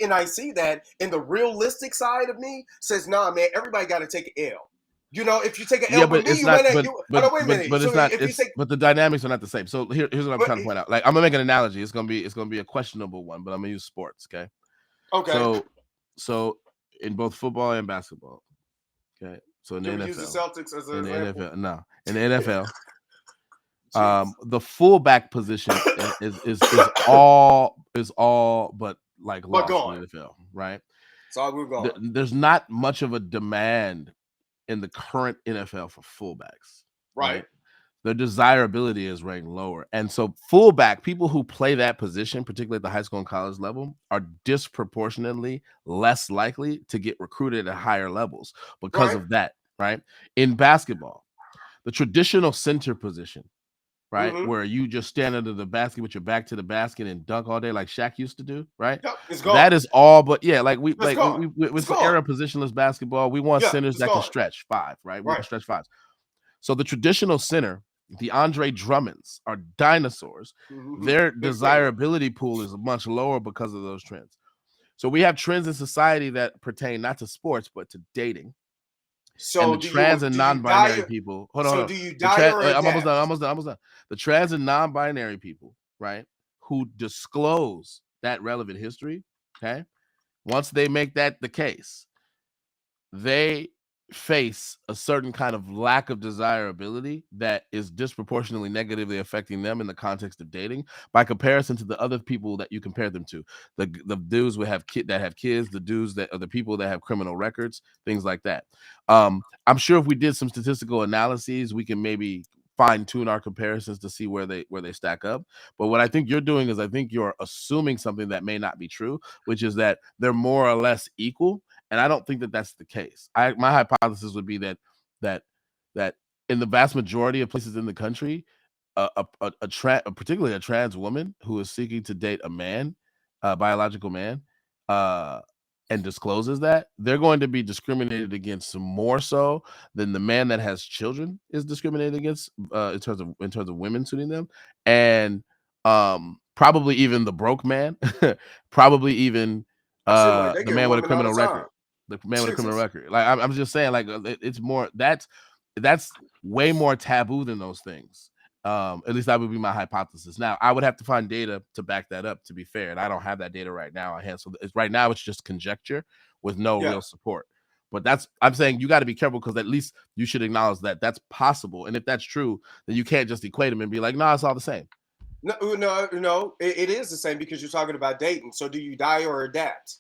[SPEAKER 2] And I see that in the realistic side of me says, nah, man, everybody got to take an L. You know, if you take an
[SPEAKER 1] Yeah,
[SPEAKER 2] L for
[SPEAKER 1] but
[SPEAKER 2] me,
[SPEAKER 1] it's
[SPEAKER 2] you
[SPEAKER 1] not.
[SPEAKER 2] might not. Hold on, wait a minute.
[SPEAKER 1] But it's
[SPEAKER 2] So
[SPEAKER 1] not.
[SPEAKER 2] if you take,
[SPEAKER 1] But the dynamics are not the same. So here's what I'm
[SPEAKER 2] but,
[SPEAKER 1] trying to point out. Like, I'm gonna make an analogy. It's gonna be a questionable one, but I'm gonna use sports. Okay.
[SPEAKER 2] okay,
[SPEAKER 1] So in both football and basketball. Okay. So in the
[SPEAKER 2] can we use the
[SPEAKER 1] NFL,
[SPEAKER 2] Celtics as an example?
[SPEAKER 1] no, in the NFL, the fullback position is all but like
[SPEAKER 2] But
[SPEAKER 1] lost in
[SPEAKER 2] gone.
[SPEAKER 1] the NFL, right?
[SPEAKER 2] So we're gone.
[SPEAKER 1] There's not much of a demand in the current NFL for fullbacks,
[SPEAKER 2] Right.
[SPEAKER 1] right? Their desirability is ranked lower. And so fullback, people who play that position, particularly at the high school and college level, are disproportionately less likely to get recruited at higher levels because
[SPEAKER 2] Right.
[SPEAKER 1] of that, right? In basketball, the traditional center position, right,
[SPEAKER 2] Mm-hmm.
[SPEAKER 1] where you just stand under the basket with your back to the basket and dunk all day like Shaq used to do, right?
[SPEAKER 2] Yep, it's gone.
[SPEAKER 1] That is all, but yeah,
[SPEAKER 2] It's gone.
[SPEAKER 1] with
[SPEAKER 2] It's
[SPEAKER 1] the
[SPEAKER 2] gone.
[SPEAKER 1] era of positionless basketball, we want
[SPEAKER 2] Yeah,
[SPEAKER 1] centers
[SPEAKER 2] it's
[SPEAKER 1] that can
[SPEAKER 2] gone.
[SPEAKER 1] stretch five, right? We want
[SPEAKER 2] Right.
[SPEAKER 1] to stretch fives. So the traditional center, the Andre Drummonds, are dinosaurs.
[SPEAKER 2] Mm-hmm.
[SPEAKER 1] Their
[SPEAKER 2] Big player.
[SPEAKER 1] desirability pool is much lower because of those trends. So we have trends in society that pertain not to sports but to dating. And
[SPEAKER 2] So
[SPEAKER 1] the trans and
[SPEAKER 2] do you die?
[SPEAKER 1] non-binary people. Hold
[SPEAKER 2] So
[SPEAKER 1] on.
[SPEAKER 2] do you
[SPEAKER 1] The
[SPEAKER 2] die or
[SPEAKER 1] I'm almost
[SPEAKER 2] adapt?
[SPEAKER 1] done. Almost done. The trans and non-binary people, right, who disclose that relevant history, okay, once they make that the case, they face a certain kind of lack of desirability that is disproportionately negatively affecting them in the context of dating by comparison to the other people that you compare them to. The dudes that have kids, the dudes that are the people that have criminal records, things like that. I'm sure if we did some statistical analyses, we can maybe fine tune our comparisons to see where they stack up. But what I think you're doing is I think you're assuming something that may not be true, which is that they're more or less equal. And I don't think that that's the case. My hypothesis would be that in the vast majority of places in the country, particularly a trans woman who is seeking to date a man, biological man, and discloses that, they're going to be discriminated against more so than the man that has children is discriminated against in terms of women suiting them, and probably even the broke man, probably even
[SPEAKER 2] I seem like they
[SPEAKER 1] the
[SPEAKER 2] get
[SPEAKER 1] man with a
[SPEAKER 2] women all
[SPEAKER 1] criminal
[SPEAKER 2] the time.
[SPEAKER 1] record. The man with a criminal
[SPEAKER 2] Jesus.
[SPEAKER 1] record. Like I'm just saying, like it's more that's way more taboo than those things. At least that would be my hypothesis. Now, I would have to find data to back that up, to be fair, and I don't have that data right now on hand. So right now it's just conjecture with no
[SPEAKER 2] Yeah.
[SPEAKER 1] real support. But I'm saying you got to be careful because at least you should acknowledge that that's possible. And if that's true, then you can't just equate them and be like, no, it's all the same.
[SPEAKER 2] No. It is the same because you're talking about dating. So do you die or adapt?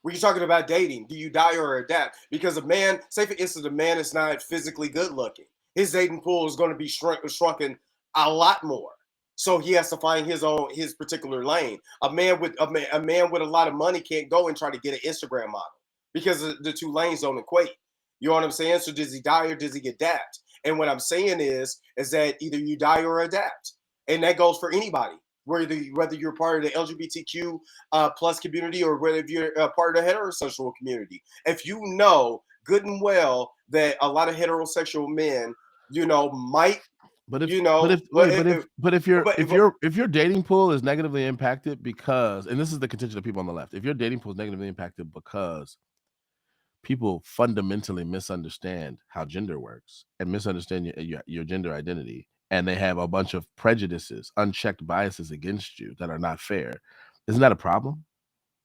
[SPEAKER 2] When you're talking about dating, do you die or adapt? Because a man, say for instance, a man is not physically good looking. His dating pool is going to be shrunken a lot more. So he has to find his particular lane. A man with a lot of money can't go and try to get an Instagram model because the two lanes don't equate. You know what I'm saying? So does he die or does he adapt? And what I'm saying is that either you die or adapt, and that goes for anybody. Whether you're part of the LGBTQ plus community or whether you're part of the heterosexual community, if you know good and well that a lot of heterosexual men, might
[SPEAKER 1] But if
[SPEAKER 2] you know,
[SPEAKER 1] if your dating pool is negatively impacted because, and this is the contention of people on the left, if your dating pool is negatively impacted because people fundamentally misunderstand how gender works and misunderstand your gender identity, and they have a bunch of prejudices, unchecked biases against you that are not fair, isn't that a problem?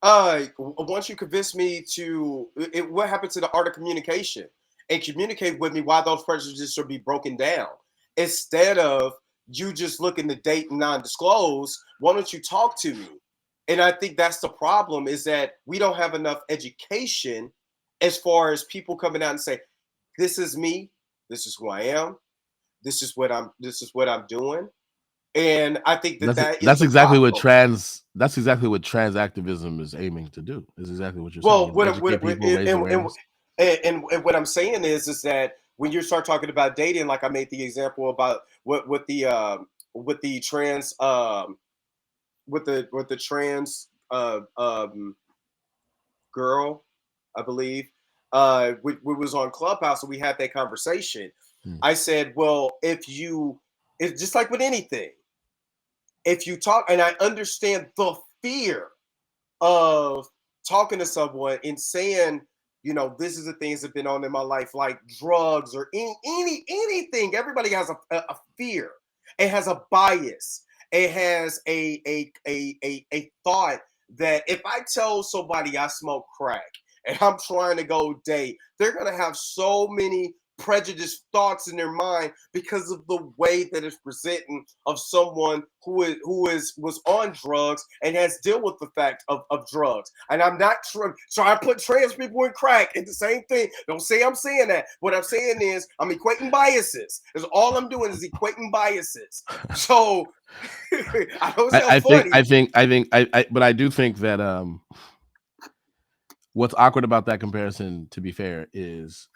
[SPEAKER 2] Once you convince me to what happened to the art of communication and communicate with me why those prejudices should be broken down instead of you just looking to date and non-disclose, why don't you talk to me? And I think that's the problem, is that we don't have enough education as far as people coming out and say, this is me, this is who I am, this is what I'm doing. And I think that is the problem.
[SPEAKER 1] That's exactly what trans activism is aiming to do. Is exactly what you're
[SPEAKER 2] Well,
[SPEAKER 1] saying. Educate people, raise awareness.
[SPEAKER 2] And what I'm saying is that when you start talking about dating, like I made the example about with the trans with the trans girl, I believe, we was on Clubhouse and we had that conversation. I said, well, it's just like with anything. If you talk, and I understand the fear of talking to someone and saying, you know, this is the things that have been on in my life, like drugs or anything. Everybody has a fear. It has a bias. It has a thought that if I tell somebody I smoke crack and I'm trying to go date, they're gonna have so many prejudiced thoughts in their mind because of the way that it's presenting of someone who was on drugs and has dealt with the fact of drugs. And I'm not sure, so I put trans people in crack in the same thing. Don't say I'm saying that. What I'm saying is I'm equating biases. That's all I'm doing is equating biases. So I don't sound funny.
[SPEAKER 1] But I do think that what's awkward about that comparison, to be fair, is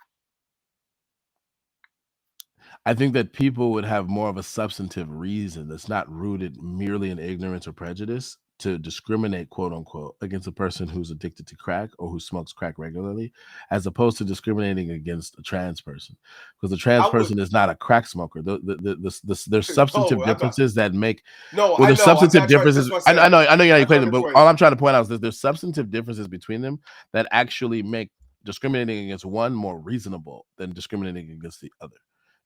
[SPEAKER 1] I think that people would have more of a substantive reason that's not rooted merely in ignorance or prejudice to discriminate, quote unquote, against a person who's addicted to crack or who smokes crack regularly, as opposed to discriminating against a trans person, because the trans person is not a crack smoker. There's substantive differences that make.
[SPEAKER 2] No,
[SPEAKER 1] well, there's substantive differences. I know you're not equating them, but all I'm trying to point out is that there's substantive differences between them that actually make discriminating against one more reasonable than discriminating against the other.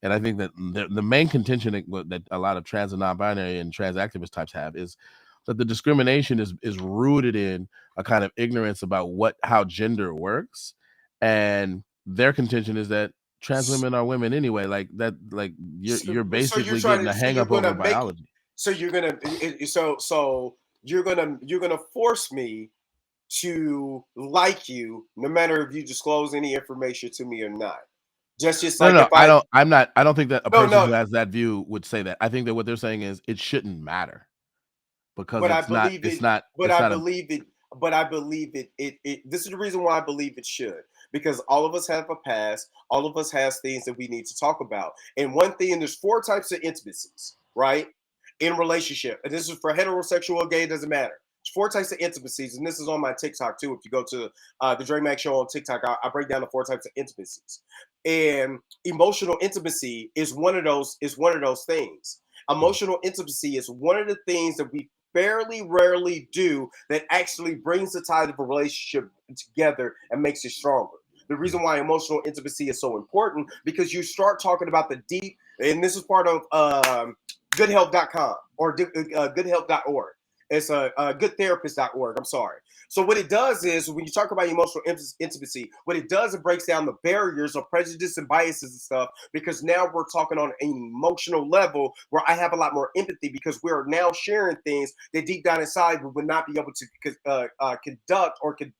[SPEAKER 1] And I think that the main contention that a lot of trans and non-binary and trans activist types have is that the discrimination is rooted in a kind of ignorance about how gender works, and their contention is that trans women are women anyway. Like that, like you're basically getting a hang up over biology.
[SPEAKER 2] So you're gonna force me to like you, no matter if you disclose any information to me or not. Just like
[SPEAKER 1] I don't think that a person who has that view would say that. I think that what they're saying is it shouldn't matter because
[SPEAKER 2] I believe it. This is the reason why I believe it should, because all of us have a past. All of us has things that we need to talk about. And one thing, and there's 4 types of intimacies, right? In relationship, and this is for heterosexual, gay, it doesn't matter. 4 types of intimacies, and this is on my TikTok too. If you go to the Dre Mac Show on TikTok, I break down the 4 types of intimacies. And emotional intimacy is one of those. Things. Emotional intimacy is one of the things that we fairly rarely do that actually brings the tie of a relationship together and makes it stronger. The reason why emotional intimacy is so important, because you start talking about the deep, and this is part of goodhealth.com or goodhealth.org. It's goodtherapist.org. I'm sorry. So what it does is, when you talk about emotional intimacy, what it does, it breaks down the barriers of prejudice and biases and stuff, because now we're talking on an emotional level where I have a lot more empathy, because we're now sharing things that deep down inside we would not be able to conduct or be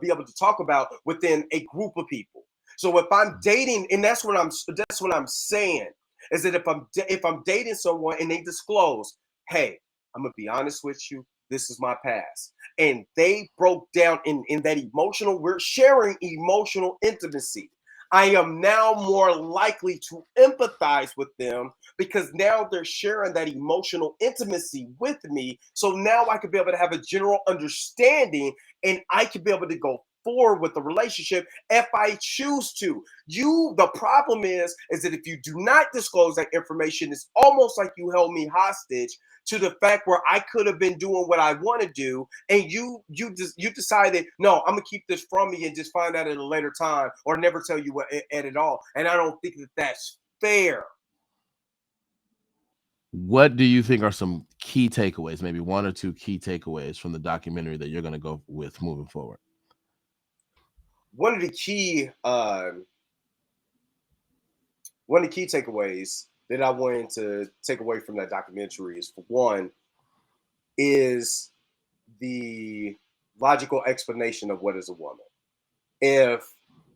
[SPEAKER 2] able to talk about within a group of people. So if I'm dating, and that's what I'm saying, is that if I'm dating someone and they disclose, hey, I'm gonna be honest with you, this is my past, and they broke down in that emotional, we're sharing emotional intimacy, I am now more likely to empathize with them, because now they're sharing that emotional intimacy with me. So now I could be able to have a general understanding, and I could be able to go forward with the relationship if I choose to. The problem is that if you do not disclose that information, it's almost like you held me hostage to the fact where I could have been doing what I want to do, and you decided, no, I'm gonna keep this from me and just find out at a later time, or never tell you what at all. And I don't think that that's fair.
[SPEAKER 1] What do you think are some key takeaways, maybe one or two key takeaways from the documentary that you're going to go with moving forward?
[SPEAKER 2] One of the key takeaways that I wanted to take away from that documentary is, for one, is the logical explanation of what is a woman. If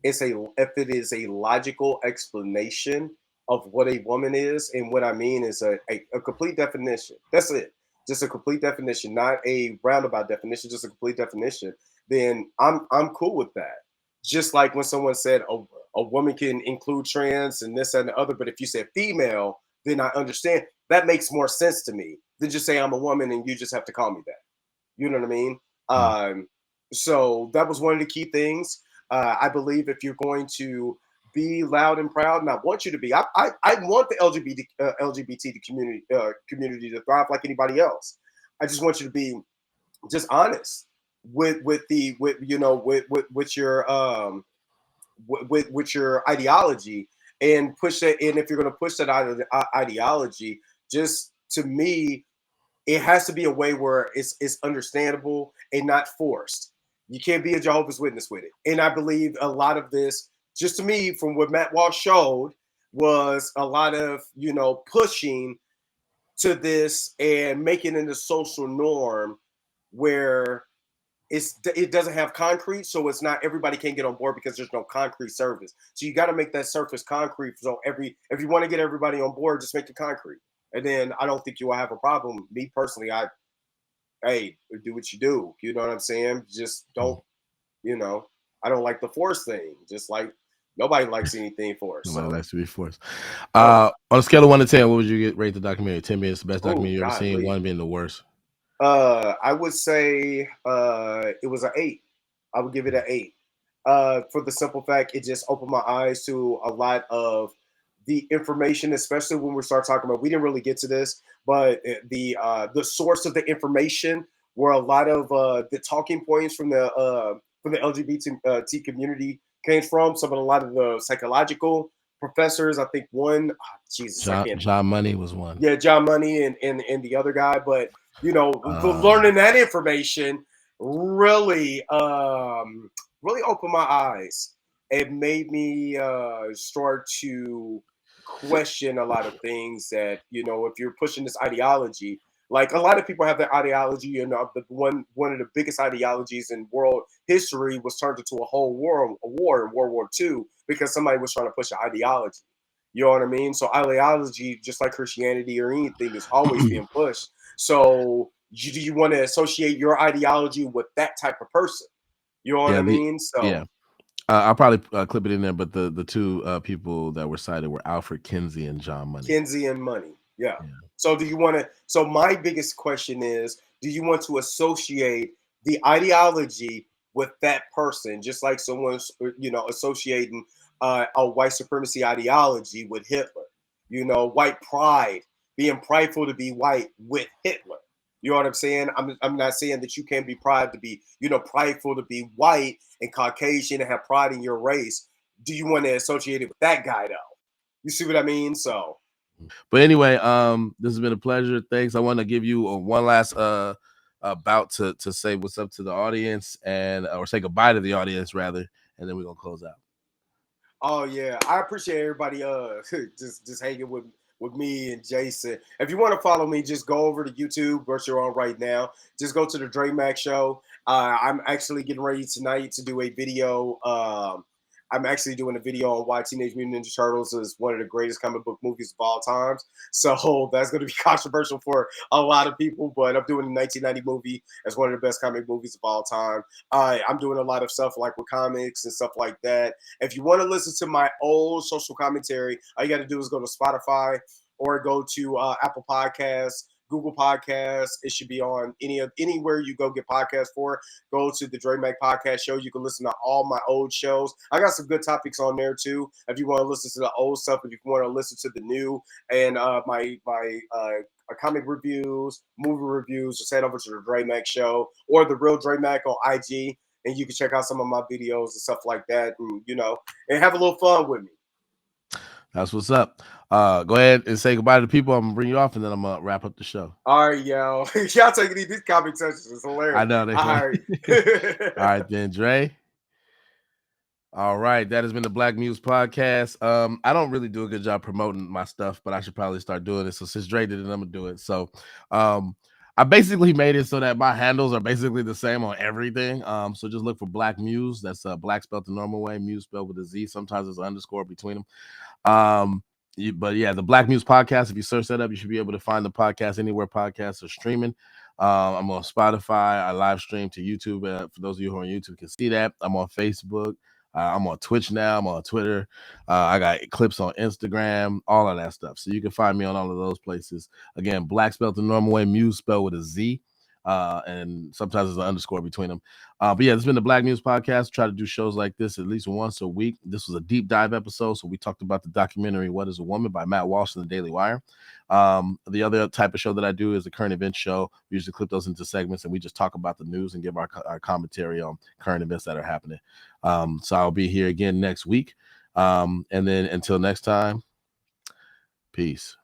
[SPEAKER 2] it is a logical explanation of what a woman is, and what I mean is a complete definition. That's it. Just a complete definition, not a roundabout definition, just a complete definition. Then I'm cool with that. Just like when someone said a woman can include trans and this and the other, but if you said female, then I understand. That makes more sense to me than just say I'm a woman and you just have to call me that. You know what I mean? So that was one of the key things. I believe if you're going to be loud and proud, and I want you to be, I want the LGBT community to thrive like anybody else. I just want you to be just honest with your ideology, and push that. And if you're going to push that ideology, just, to me, it has to be a way where it's understandable and not forced. You can't be a Jehovah's Witness with it. And I believe a lot of this, just to me, from what Matt Walsh showed, was a lot of, pushing to this and making it a social norm where it doesn't have concrete, so it's not, everybody can't get on board because there's no concrete surface. So you got to make that surface concrete. So if you want to get everybody on board, just make it concrete. And then I don't think you will have a problem. Me personally, hey, do what you do. You know what I'm saying? Just don't, I don't like the force thing. Just like nobody likes anything forced.
[SPEAKER 1] Nobody likes to be forced. On a scale of 1 to 10, what would you rate the documentary? 10 being the best documentary you've ever seen, 1 being the worst.
[SPEAKER 2] I would say it was an 8. I would give it an 8. For the simple fact, it just opened my eyes to a lot of the information, especially when we start talking about, we didn't really get to this, but the source of the information were a lot of the talking points from the LGBT community came from. A lot of the psychological professors. I think one,
[SPEAKER 1] John Money was one.
[SPEAKER 2] Yeah, John Money and the other guy. But learning that information really opened my eyes. It made me start to question a lot of things that, if you're pushing this ideology, like a lot of people have their ideology, and one of the biggest ideologies in world history was turned into a war in World War II because somebody was trying to push an ideology. You know what I mean? So ideology, just like Christianity or anything, is always being pushed. So do you want to associate your ideology with that type of person? You know what I mean? So
[SPEAKER 1] yeah. I'll probably clip it in there, but the two people that were cited were Alfred Kinsey and John Money.
[SPEAKER 2] Kinsey and Money, yeah. So do you want to? So my biggest question is: do you want to associate the ideology with that person, just like someone's, associating a white supremacy ideology with Hitler? White pride, being prideful to be white with Hitler. You know what I'm saying? I'm not saying that you can't be proud to be, prideful to be white and Caucasian and have pride in your race. Do you want to associate it with that guy though? You see what I mean? So,
[SPEAKER 1] but anyway, this has been a pleasure. Thanks. I want to give you one last bout to say what's up to the audience or say goodbye to the audience rather, and then we're gonna close out.
[SPEAKER 2] Oh yeah, I appreciate everybody just hanging with me and Jason. If you want to follow me, just go over to YouTube, which you're on right now. Just go to the Dre Mac Show. I'm actually getting ready tonight to do a video. I'm actually doing a video on why Teenage Mutant Ninja Turtles is one of the greatest comic book movies of all times. So that's going to be controversial for a lot of people, but I'm doing a 1990 movie as one of the best comic movies of all time. I'm doing a lot of stuff like with comics and stuff like that. If you want to listen to my old social commentary, all you got to do is go to Spotify or go to Apple Podcasts. Google Podcasts. It should be on anywhere you go get podcasts for. Go to the Dre Mac Podcast Show. You can listen to all my old shows. I got some good topics on there too. If you want to listen to the old stuff, if you want to listen to the new, and my comic reviews, movie reviews, just head over to the Dre Mac Show or the Real Dre Mac on IG, and you can check out some of my videos and stuff like that, and and have a little fun with me.
[SPEAKER 1] That's what's up. Go ahead and say goodbye to the people. I'm gonna bring you off, and then I'm gonna wrap up the show.
[SPEAKER 2] All right, yo. Y'all taking these comic sessions. It's hilarious.
[SPEAKER 1] I know.
[SPEAKER 2] All right.
[SPEAKER 1] All right, then, Dre. All right, that has been the Black Muse Podcast. I don't really do a good job promoting my stuff, but I should probably start doing it. So since Dre did it, I'm gonna do it. So I basically made it so that my handles are basically the same on everything. So just look for Black Muse. That's Black spelled the normal way, Muse spelled with a Z. Sometimes there's an underscore between them. But yeah, the Black Muse Podcast, if you search that up, you should be able to find the podcast anywhere podcasts are streaming. I'm on Spotify. I live stream to YouTube. For those of you who are on YouTube can see that. I'm on Facebook. I'm on Twitch now. I'm on Twitter. I got clips on Instagram, all of that stuff. So you can find me on all of those places. Again, Black spelled the normal way, Muse spelled with a Z. And sometimes there's an underscore between them. But yeah, this has been the Black Muse Podcast. Try to do shows like this at least once a week. This was a deep dive episode. So we talked about the documentary What is a Woman by Matt Walsh in the Daily Wire. The other type of show that I do is a current event show. We usually clip those into segments and we just talk about the news and give our commentary on current events that are happening. So I'll be here again next week. And then until next time, peace.